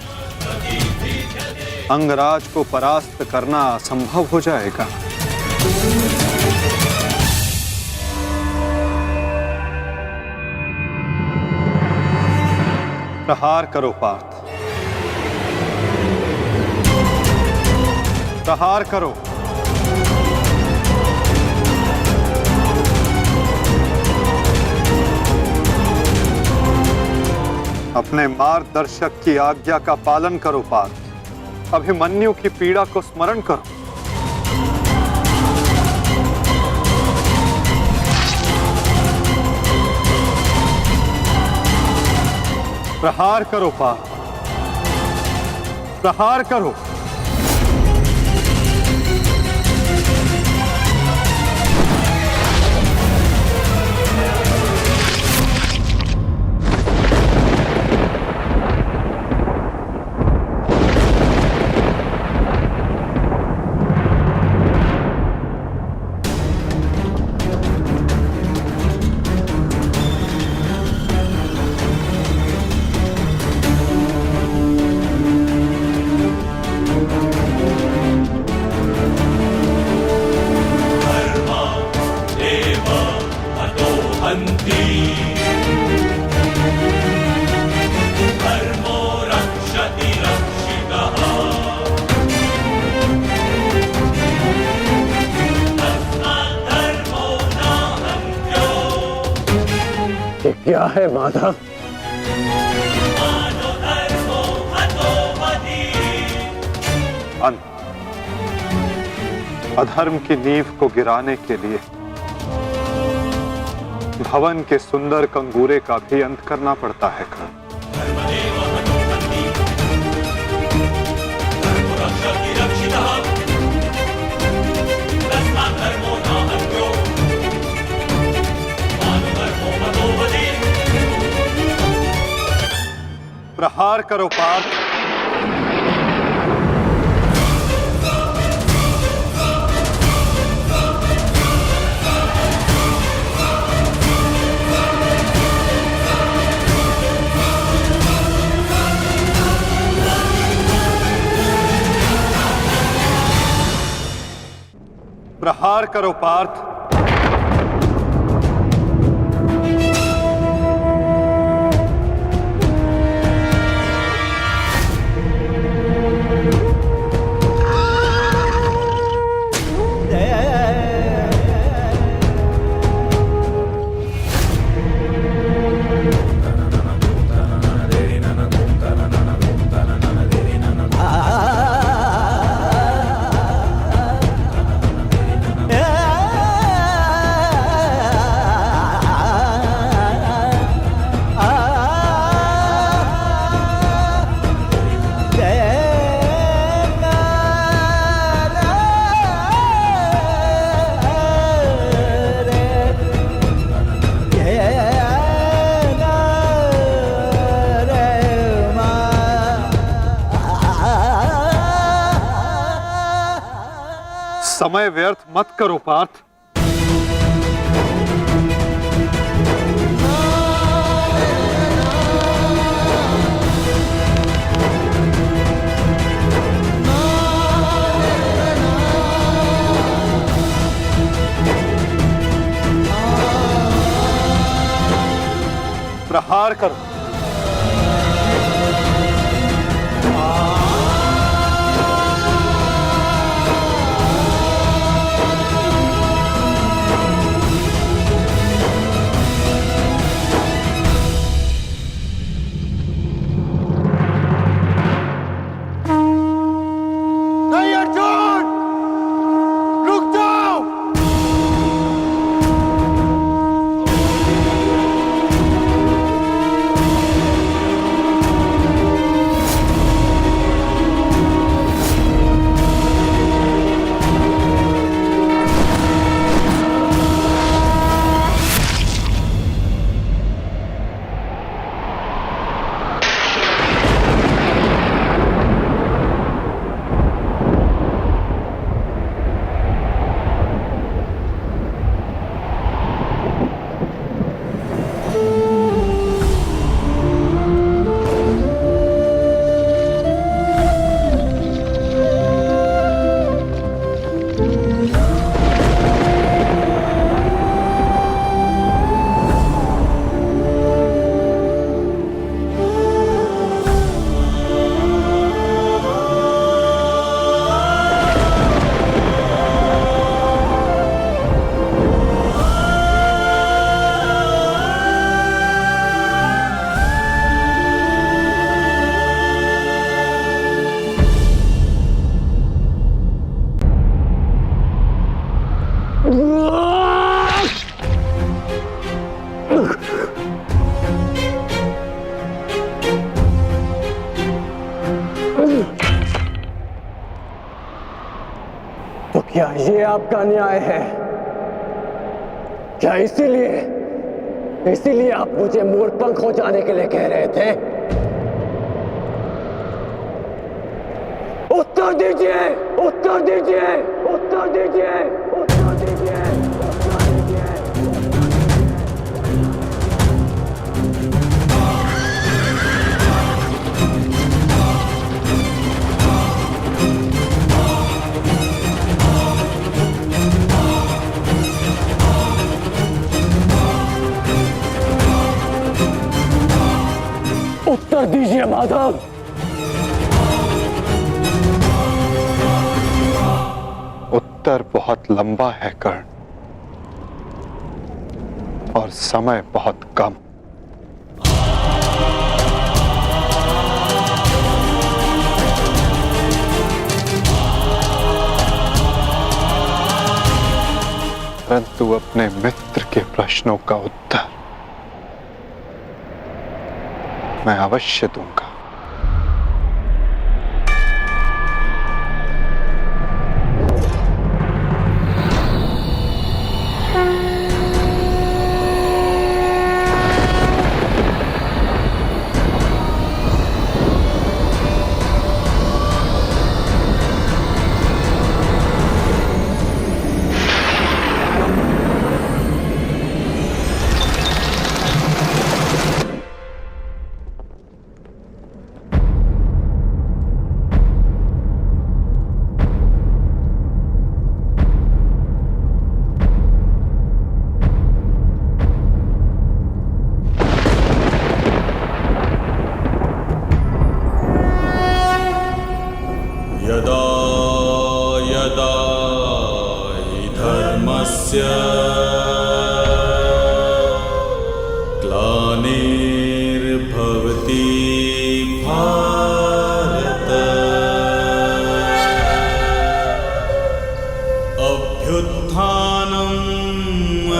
अंगराज को परास्त करना असंभव हो जाएगा। प्रहार करो पार्थ, प्रहार करो। अपने मार्गदर्शक की आज्ञा का पालन करो पार्थ। अभिमन्यु की पीड़ा को स्मरण करो। प्रहार करो पार्थ, प्रहार करो। ये क्या है माधव? अंत। अधर्म की नींव को गिराने के लिए भवन के सुंदर कंगूरे का भी अंत करना पड़ता है कर्ण। प्रहार करो पार्थ, प्रहार करो पार्थ। समय व्यर्थ मत करो पार्थ। प्रहार करो। तो क्या ये आपका न्याय है? क्या इसीलिए आप मुझे मोरपंख हो जाने के लिए कह रहे थे? उत्तर दीजिए, उत्तर दीजिए, उत्तर दीजिए, उत्तर दीजिए, उत्तर दीजिए। उत्तर दीजिए माधव। उत्तर बहुत लंबा है कर्ण, और समय बहुत कम। परंतु अपने मित्र के प्रश्नों का उत्तर मैं अवश्य दूंगा। यदा यदा हि धर्मस्य ग्लानिर्भवति भारत अभ्युत्थानम्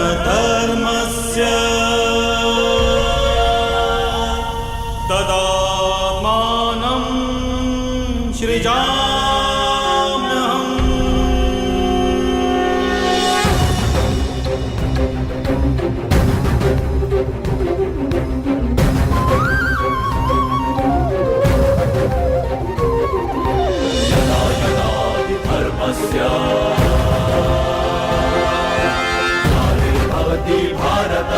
अधर्मस्य तदात्मानं सृजाम्यहम्। यदा यदा हि धर्मस्य ग्लानिर्भवति भारत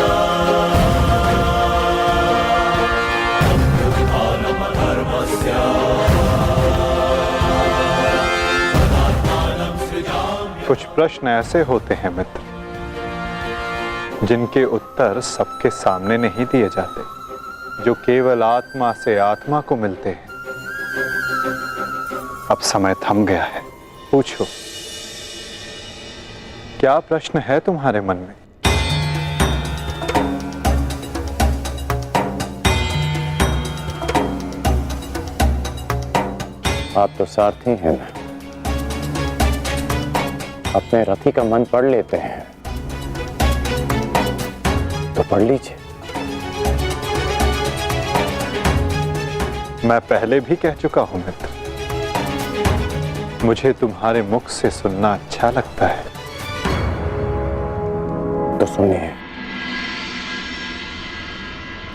अभ्युत्थानम् अधर्मस्य कुछ प्रश्न ऐसे होते हैं मित्र, जिनके उत्तर सबके सामने नहीं दिए जाते, जो केवल आत्मा से आत्मा को मिलते हैं। अब समय थम गया है, पूछो, क्या प्रश्न है तुम्हारे मन में? आप तो सारथी हैं ना, अपने रथी का मन पढ़ लेते हैं, तो पढ़ लीजिए। मैं पहले भी कह चुका हूं मित्र, मुझे तुम्हारे मुख से सुनना अच्छा लगता है। तो सुनिए,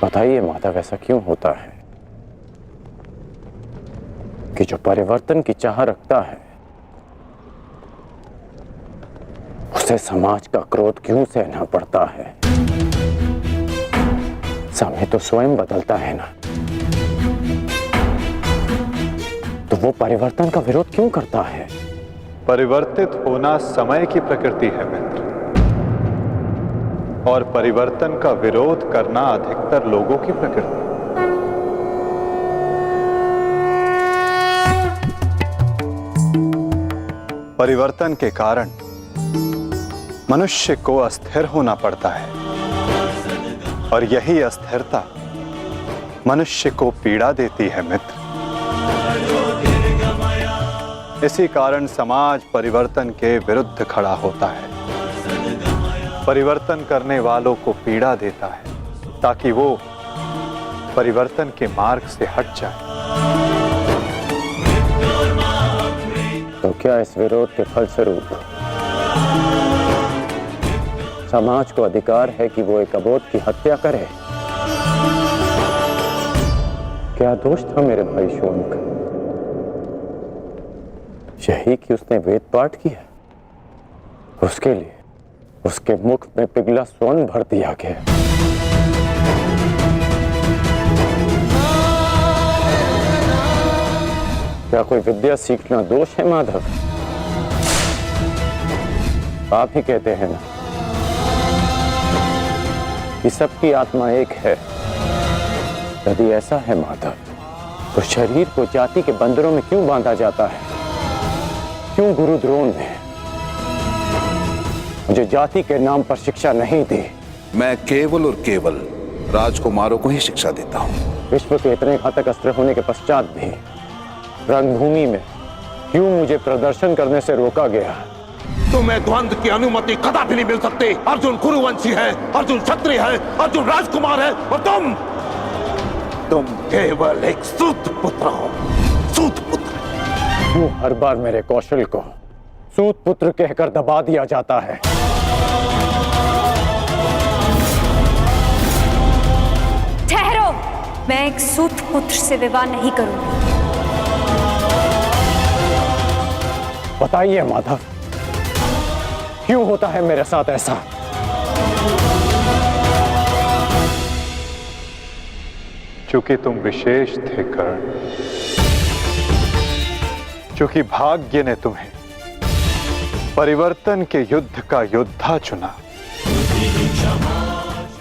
बताइए माधव, ऐसा क्यों होता है कि जो परिवर्तन की चाह रखता है उसे समाज का क्रोध क्यों सहना पड़ता है? समय तो स्वयं बदलता है ना, तो वो परिवर्तन का विरोध क्यों करता है? परिवर्तित होना समय की प्रकृति है मित्र, और परिवर्तन का विरोध करना अधिकतर लोगों की प्रकृति। परिवर्तन के कारण मनुष्य को अस्थिर होना पड़ता है, और यही अस्थिरता मनुष्य को पीड़ा देती है मित्र। इसी कारण समाज परिवर्तन के विरुद्ध खड़ा होता है। परिवर्तन करने वालों को पीड़ा देता है ताकि वो परिवर्तन के मार्ग से हट जाए। तो क्या इस विरोध के फलस्वरूप समाज को अधिकार है कि वो एक अबोध की हत्या करे? क्या दोष था मेरे भाई शोन का? यही कि उसने वेद पाठ किया, उसके लिए उसके मुख में पिघला स्वर्ण भर दिया गया। क्या कोई विद्या सीखना दोष है माधव? आप ही कहते हैं ना कि सबकी आत्मा एक है। यदि ऐसा है माधव, तो शरीर को जाति के बंदरों में क्यों बांधा जाता है? क्यों गुरु द्रोण ने मुझे जाति के नाम पर शिक्षा नहीं दी? मैं केवल और केवल राजकुमारों को ही शिक्षा देता हूँ। विश्व के इतने घातक अस्त्र होने के पश्चात भी रणभूमि में क्यों मुझे प्रदर्शन करने से रोका गया? तुम्हें द्वंद्व की अनुमति कदापि नहीं मिल सकती। अर्जुन कुरुवंशी है, अर्जुन क्षत्रिय है, अर्जुन राजकुमार है, और तुम केवल एक सूत पुत्र हो। सूत पुत्र। क्यों हर बार मेरे कौशल को सूत पुत्र कहकर दबा दिया जाता है? ठहरो, मैं एक सूत पुत्र से विवाह नहीं करूंगी। बताइए माधव, क्यों होता है मेरे साथ ऐसा? चूंकि तुम विशेष थे कर्ण, चूंकि भाग्य ने तुम्हें परिवर्तन के युद्ध का योद्धा चुना,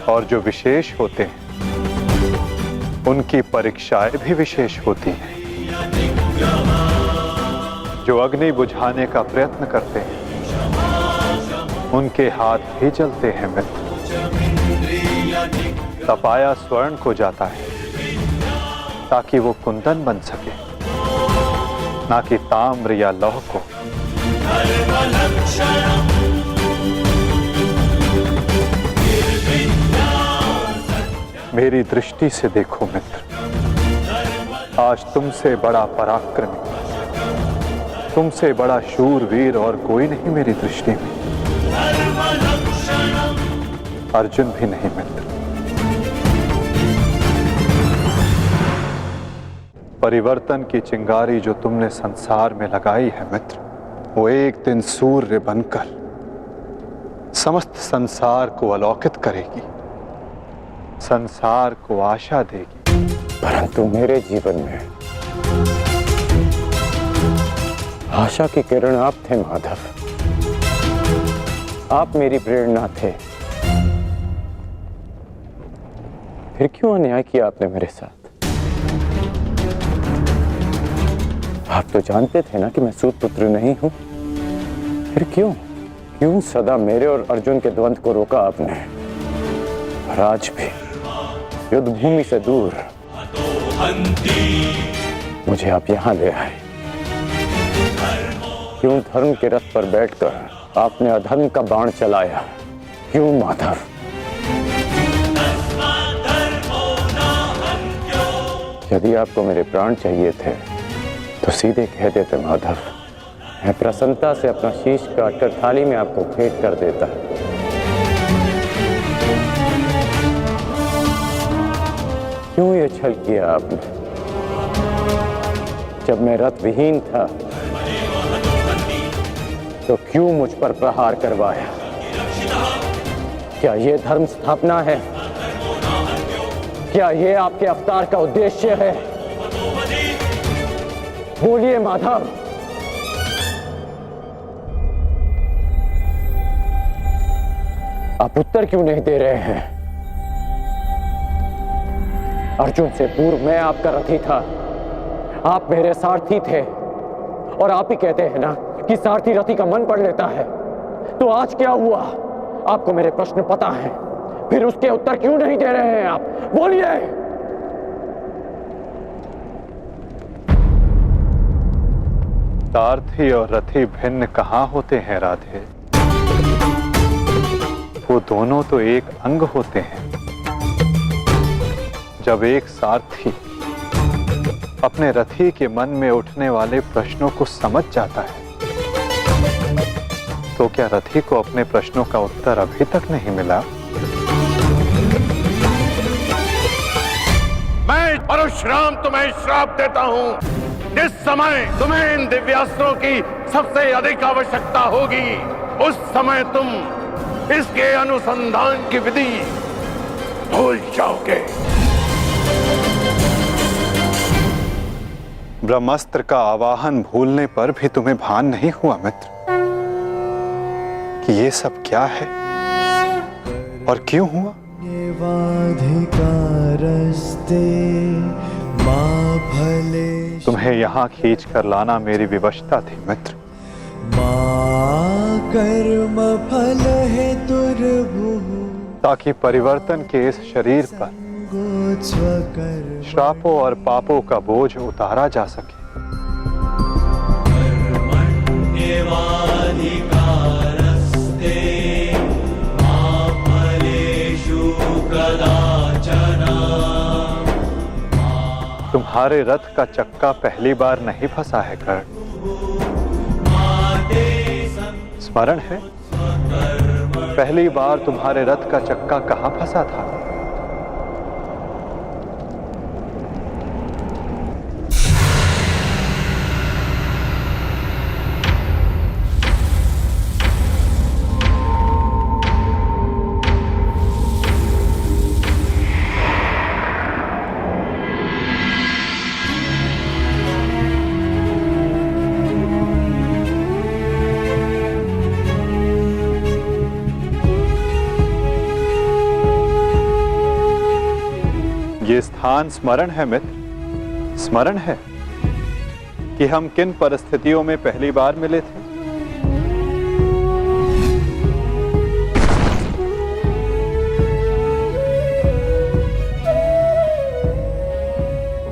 और जो विशेष होते हैं उनकी परीक्षाएं भी विशेष होती हैं। जो अग्नि बुझाने का प्रयत्न करते हैं उनके हाथ भी जलते हैं मित्र। तपाया स्वर्ण को जाता है ताकि वो कुंदन बन सके, ना कि ताम्र या लौह को। मेरी दृष्टि से देखो मित्र, आज तुमसे बड़ा पराक्रमी, तुमसे बड़ा शूरवीर और कोई नहीं मेरी दृष्टि में। अर्जुन भी नहीं मित्र। परिवर्तन की चिंगारी जो तुमने संसार में लगाई है मित्र, वो एक दिन सूर्य बनकर समस्त संसार को अलौकित करेगी, संसार को आशा देगी। परंतु मेरे जीवन में आशा की किरण आप थे माधव। आप मेरी प्रेरणा थे। फिर क्यों अन्याय किया आपने मेरे साथ? आप तो जानते थे ना कि मैं सूत पुत्र नहीं हूं। फिर क्यों सदा मेरे और अर्जुन के द्वंद्व को रोका आपने? और आज भी युद्ध भूमि से दूर मुझे आप यहां ले आए। क्यों धर्म के रथ पर बैठकर आपने अधर्म का बाण चलाया? क्यों माधव? यदि आपको मेरे प्राण चाहिए थे तो सीधे कह देते माधव। मैं प्रसन्नता से अपना शीश काटकर थाली में आपको भेंट कर देता। क्यों ये छल किया आपने? जब मैं रथ विहीन था तो क्यों मुझ पर प्रहार करवाया? क्या ये धर्म स्थापना है? क्या ये आपके अवतार का उद्देश्य है? बोलिए माधव। आप उत्तर क्यों नहीं दे रहे हैं? अर्जुन से पूर्व मैं आपका रथी था, आप मेरे सारथी थे, और आप ही कहते हैं ना कि सारथी रथी का मन पढ़ लेता है। तो आज क्या हुआ? आपको मेरे प्रश्न पता है, फिर उसके उत्तर क्यों नहीं दे रहे हैं आप? बोलिए। सारथी और रथी भिन्न कहां होते हैं राधे? वो दोनों तो एक अंग होते हैं। जब एक सारथी अपने रथी के मन में उठने वाले प्रश्नों को समझ जाता है, तो क्या रथी को अपने प्रश्नों का उत्तर अभी तक नहीं मिला? मैं परशुराम तुम्हें श्राप देता हूं। जिस समय तुम्हें इन दिव्यास्त्रों की सबसे अधिक आवश्यकता होगी, उस समय तुम इसके अनुसंधान की विधि भूल जाओगे। ब्रह्मास्त्र का आवाहन भूलने पर भी तुम्हें भान नहीं हुआ मित्र कि ये सब क्या है और क्यों हुआ? तुम्हें यहाँ खींच कर लाना मेरी विवशता थी मित्र। कर्म फल है ताकि परिवर्तन के इस शरीर पर श्रापों और पापों का बोझ उतारा जा सके। तुम्हारे रथ का चक्का पहली बार नहीं फंसा है कर्ण। स्मरण है पहली बार तुम्हारे रथ का चक्का कहां फंसा था? ये स्थान स्मरण है मित्र, स्मरण है कि हम किन परिस्थितियों में पहली बार मिले थे?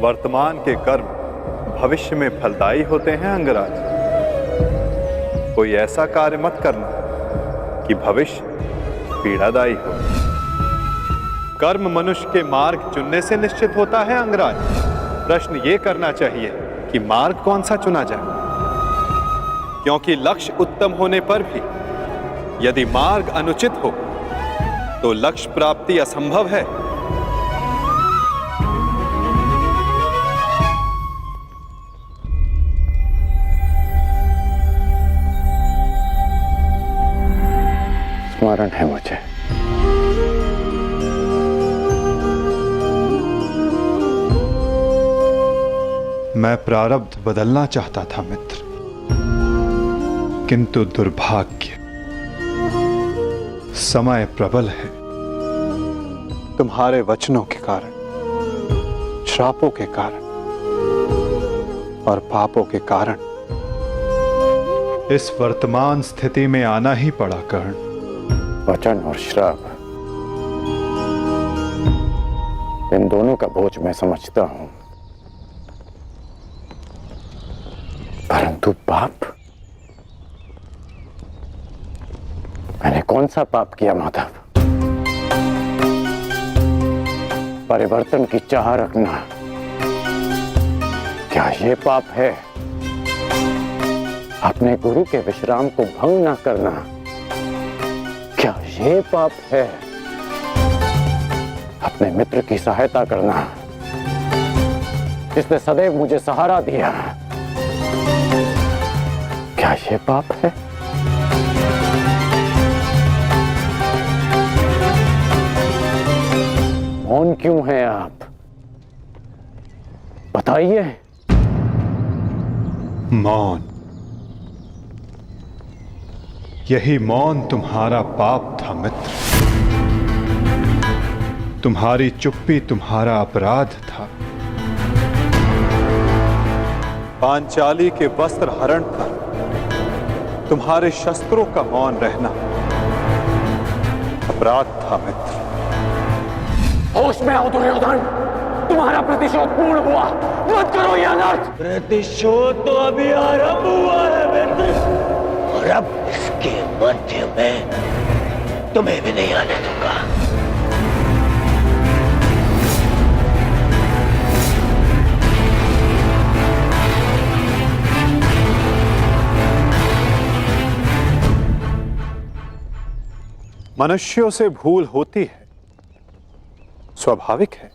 वर्तमान के कर्म भविष्य में फलदायी होते हैं अंगराज। कोई ऐसा कार्य मत करना कि भविष्य पीड़ादायी हो। कर्म मनुष्य के मार्ग चुनने से निश्चित होता है अंगराज। प्रश्न ये करना चाहिए कि मार्ग कौन सा चुना जाए, क्योंकि लक्ष्य उत्तम होने पर भी यदि मार्ग अनुचित हो तो लक्ष्य प्राप्ति असंभव है। स्मरण है मुझे। मैं प्रारब्ध बदलना चाहता था मित्र, किंतु दुर्भाग्य समय प्रबल है। तुम्हारे वचनों के कारण, श्रापों के कारण और पापों के कारण इस वर्तमान स्थिति में आना ही पड़ा कर्ण। वचन और श्राप, इन दोनों का बोझ मैं समझता हूं, परंतु पाप, मैंने कौन सा पाप किया माधव? परिवर्तन की चाह रखना, क्या ये पाप है? अपने गुरु के विश्राम को भंग न करना, क्या ये पाप है? अपने मित्र की सहायता करना, जिसने सदैव मुझे सहारा दिया, क्या ये पाप है? मौन क्यों हैं आप? बताइए। मौन, यही मौन तुम्हारा पाप था मित्र। तुम्हारी चुप्पी तुम्हारा अपराध था। पांचाली के वस्त्र हरण पर तुम्हारे शस्त्रों का मौन रहना अपराध था मित्र। होश में आओ दुर्योधन, तुम्हारा प्रतिशोध पूर्ण हुआ, मत करो यह अनर्थ। प्रतिशोध तो अभी आरंभ हुआ है मित्र, और अब इसके मध्य में तुम्हें भी नहीं आने दूंगा। मनुष्यों से भूल होती है, स्वाभाविक है।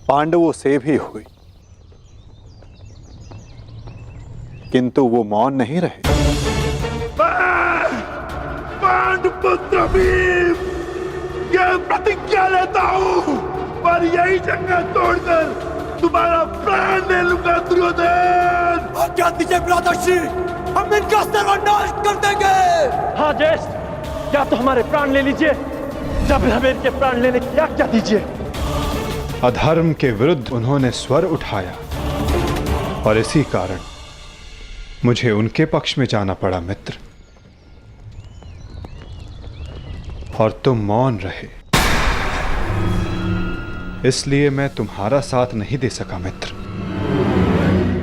पांडवों से भी हुई, किंतु वो मौन नहीं रहे। पांडुपुत्र भीम, यह प्रतिज्ञा लेता हूं पर यही जंगल तोड़कर तुम्हारा प्राण ले लूंगा दुर्योधन। आज्ञा दीजिए भ्राताश्री, हम इनका सर्वनाश कर देंगे। हाँ ज्येष्ठ, या तो हमारे प्राण ले लीजिए या फिर हमें इनके प्राण लेने की आज्ञा दीजिए। अधर्म के विरुद्ध उन्होंने स्वर उठाया और इसी कारण मुझे उनके पक्ष में जाना पड़ा मित्र, और तुम मौन रहे, इसलिए मैं तुम्हारा साथ नहीं दे सका मित्र।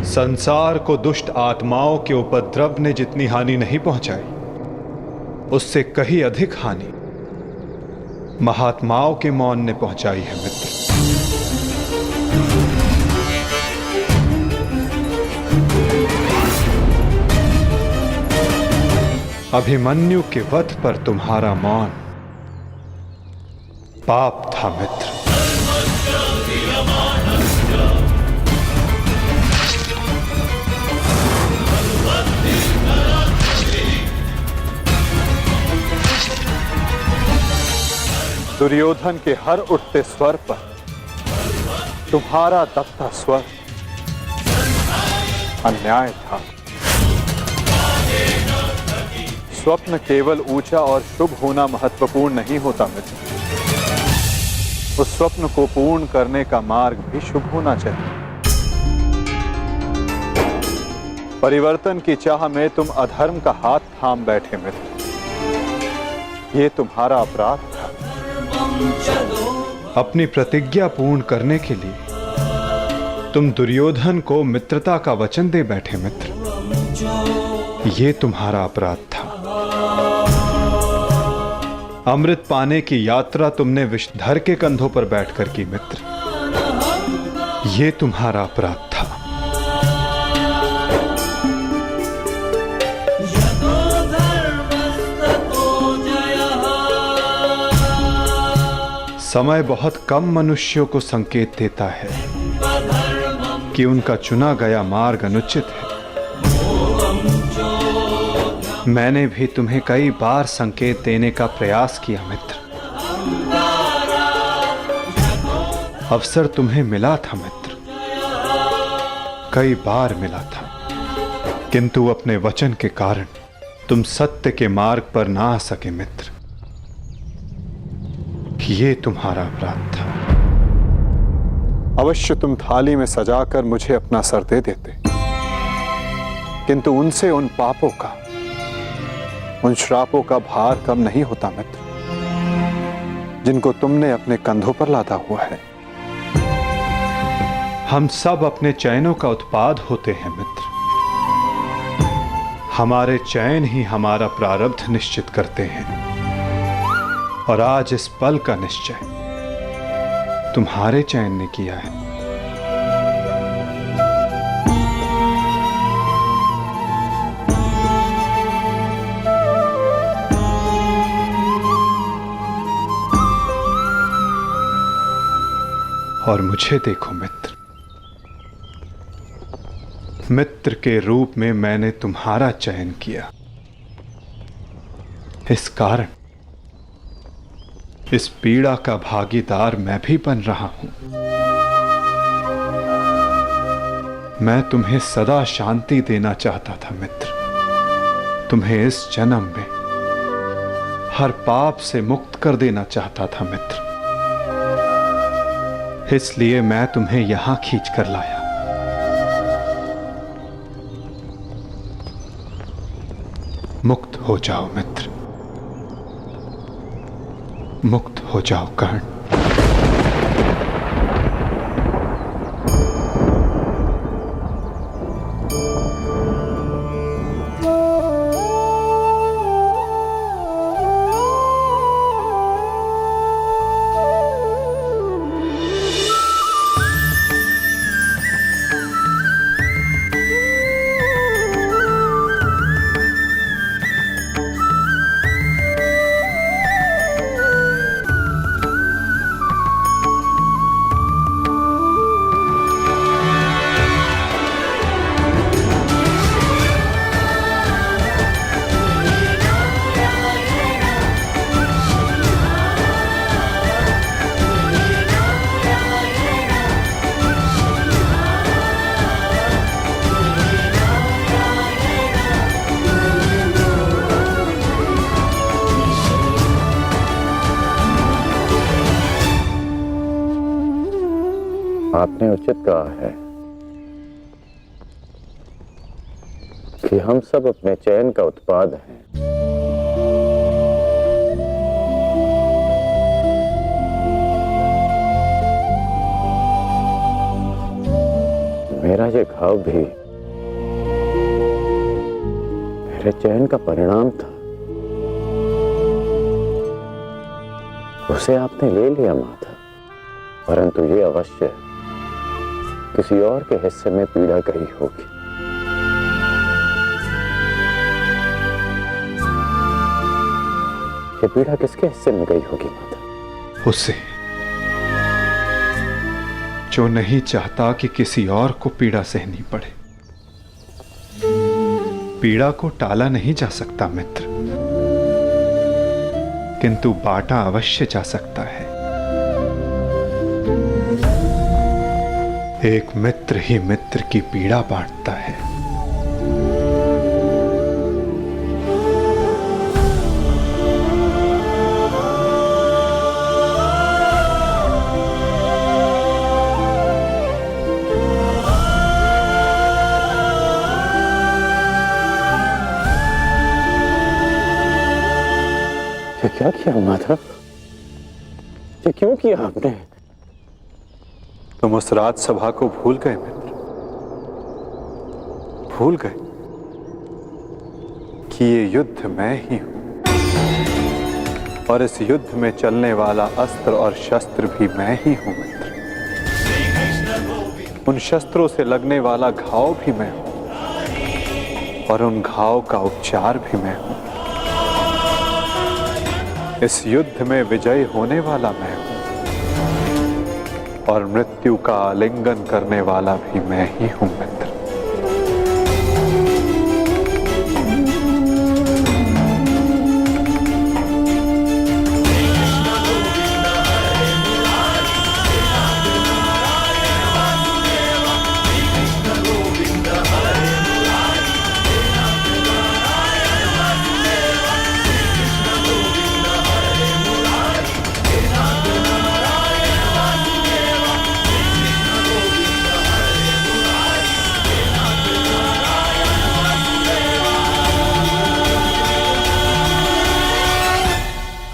संसार को दुष्ट आत्माओं के उपद्रव ने जितनी हानि नहीं पहुंचाई, उससे कहीं अधिक हानि महात्माओं के मौन ने पहुंचाई है मित्र। अभिमन्यु के वध पर तुम्हारा मौन पाप था मित्र। दुर्योधन के हर उठते स्वर पर तुम्हारा दबता स्वर अन्याय था। स्वप्न केवल ऊंचा और शुभ होना महत्वपूर्ण नहीं होता मित्र, उस स्वप्न को पूर्ण करने का मार्ग भी शुभ होना चाहिए। परिवर्तन की चाह में तुम अधर्म का हाथ थाम बैठे मित्र, ये तुम्हारा अपराध था। अपनी प्रतिज्ञा पूर्ण करने के लिए तुम दुर्योधन को मित्रता का वचन दे बैठे मित्र, ये तुम्हारा अपराध था। अमृत पाने की यात्रा तुमने विषधर के कंधों पर बैठकर की मित्र, ये तुम्हारा अपराध था। समय बहुत कम मनुष्यों को संकेत देता है कि उनका चुना गया मार्ग अनुचित है। मैंने भी तुम्हें कई बार संकेत देने का प्रयास किया मित्र, अवसर तुम्हें मिला था मित्र, कई बार मिला था, किंतु अपने वचन के कारण तुम सत्य के मार्ग पर ना आ सके मित्र, ये तुम्हारा अपराध था। अवश्य तुम थाली में सजाकर मुझे अपना सर दे देते, किंतु उनसे उन पापों का, उन श्रापों का भार कम नहीं होता मित्र, जिनको तुमने अपने कंधों पर लादा हुआ है। हम सब अपने चयनों का उत्पाद होते हैं मित्र, हमारे चयन ही हमारा प्रारब्ध निश्चित करते हैं, और आज इस पल का निश्चय तुम्हारे चयन ने किया है। और मुझे देखो मित्र, मित्र के रूप में मैंने तुम्हारा चयन किया, इस कारण इस पीड़ा का भागीदार मैं भी बन रहा हूं। मैं तुम्हें सदा शांति देना चाहता था मित्र, तुम्हें इस जन्म में हर पाप से मुक्त कर देना चाहता था मित्र, इसलिए मैं तुम्हें यहां खींच कर लाया। मुक्त हो जाओ मित्र, मुक्त हो जाओ कर्ण। आपने उचित कहा है कि हम सब अपने चयन का उत्पाद हैं। मेरा ये घाव भी मेरे चयन का परिणाम था। उसे आपने ले लिया माता, परंतु ये अवश्य किसी और के हिस्से में पीड़ा गई होगी। ये पीड़ा किसके हिस्से में गई होगी माता? उसे, जो नहीं चाहता कि किसी और को पीड़ा सहनी पड़े। पीड़ा को टाला नहीं जा सकता मित्र, किंतु बांटा अवश्य जा सकता है। एक मित्र ही मित्र की पीड़ा बांटता है। ये क्या किया माता? ये क्यों किया आपने? तुम उस राजसभा को भूल गए मित्र, भूल गए कि ये युद्ध मैं ही हूं, और इस युद्ध में चलने वाला अस्त्र और शस्त्र भी मैं ही हूं मित्र। उन शस्त्रों से लगने वाला घाव भी मैं हूं, और उन घाव का उपचार भी मैं हूं। इस युद्ध में विजयी होने वाला मैं हूं, और मृत्यु का आलिंगन करने वाला भी मैं ही हूं मित्र।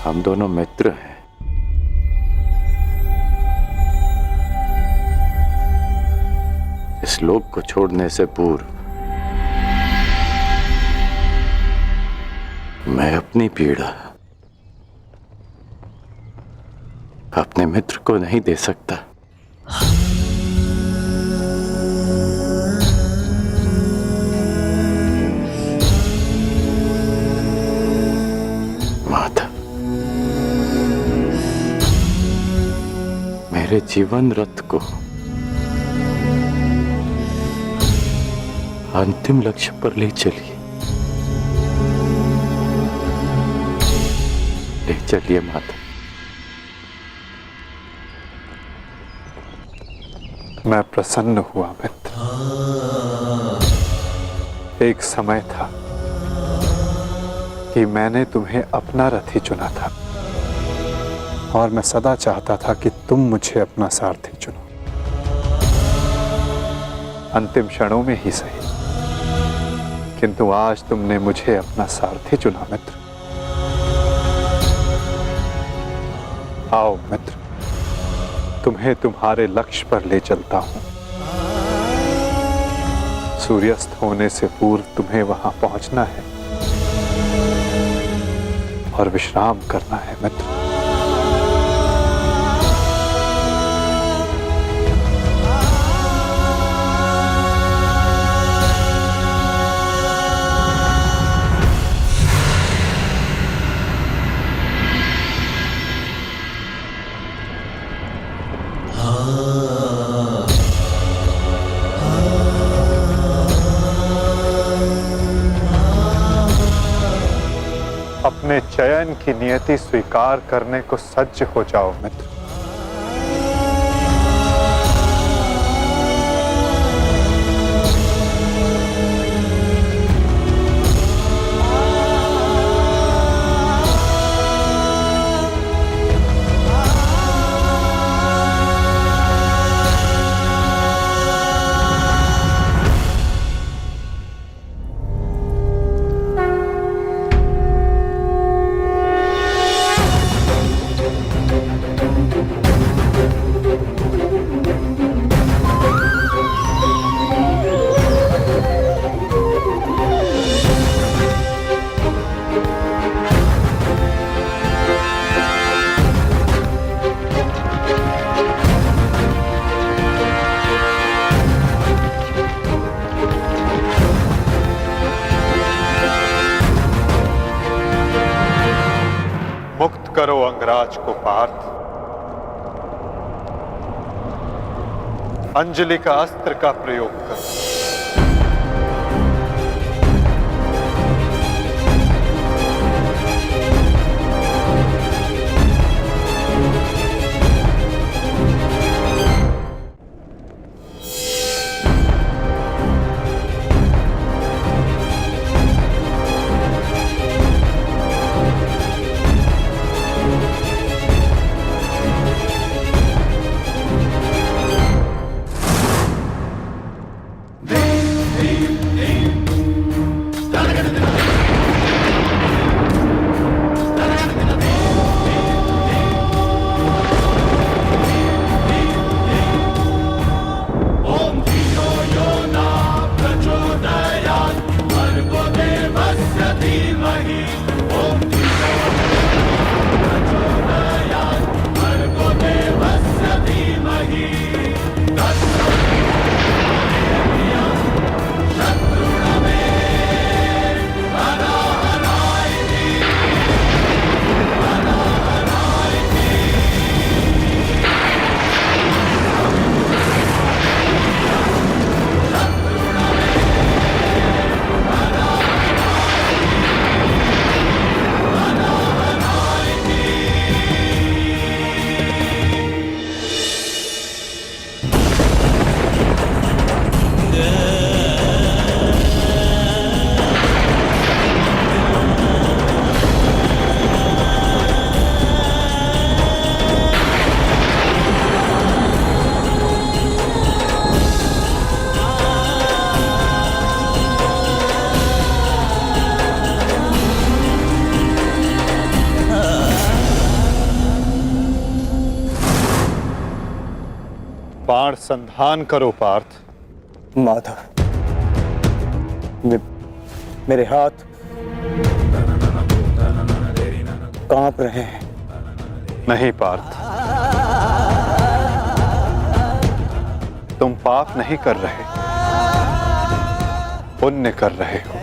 हम दोनों मित्र हैं। इस लोक को छोड़ने से पूर्व मैं अपनी पीड़ा अपने मित्र को नहीं दे सकता। माता, मेरे जीवन रथ को अंतिम लक्ष्य पर ले चलिए, ले चलिए माता। मैं प्रसन्न हुआ मित्र। एक समय था कि मैंने तुम्हें अपना रथी चुना था, और मैं सदा चाहता था कि तुम मुझे अपना सारथी चुनो। अंतिम क्षणों में ही सही, किंतु आज तुमने मुझे अपना सारथी चुना मित्र। आओ मित्र, तुम्हें तुम्हारे लक्ष्य पर ले चलता हूं। सूर्यास्त होने से पूर्व तुम्हें वहां पहुंचना है और विश्राम करना है मित्र। अपने चयन की नियति स्वीकार करने को सज्ज हो जाओ मित्र। अंगराज को पार्थ अंजलि का अस्त्र का प्रयोग कर। बाण संधान करो पार्थ। माधव, मेरे हाथ कांप रहे हैं। नहीं पार्थ, तुम पाप नहीं कर रहे, पुण्य कर रहे हो।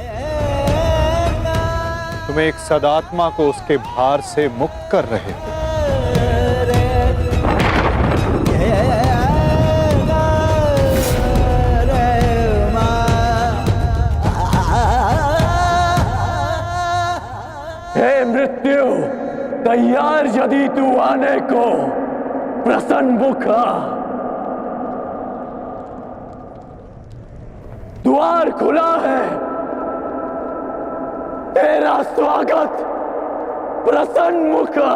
तुम एक सदात्मा को उसके भार से मुक्त कर रहे हो। हे मृत्यु, तैयार यदि तू आने को, प्रसन्न मुखा। द्वार खुला है, तेरा स्वागत प्रसन्न मुखा।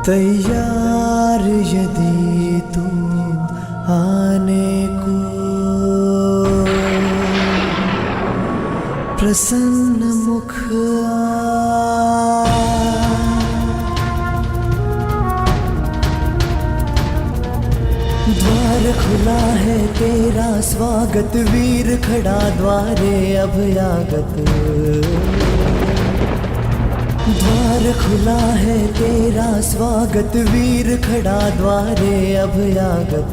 तैयार यदि तू आने को, प्रसन्न मुख द्वार खुला है, तेरा स्वागत वीर खड़ा द्वारे अभयागत। द्वार खुला है, तेरा स्वागत वीर खड़ा द्वारे अभयागत।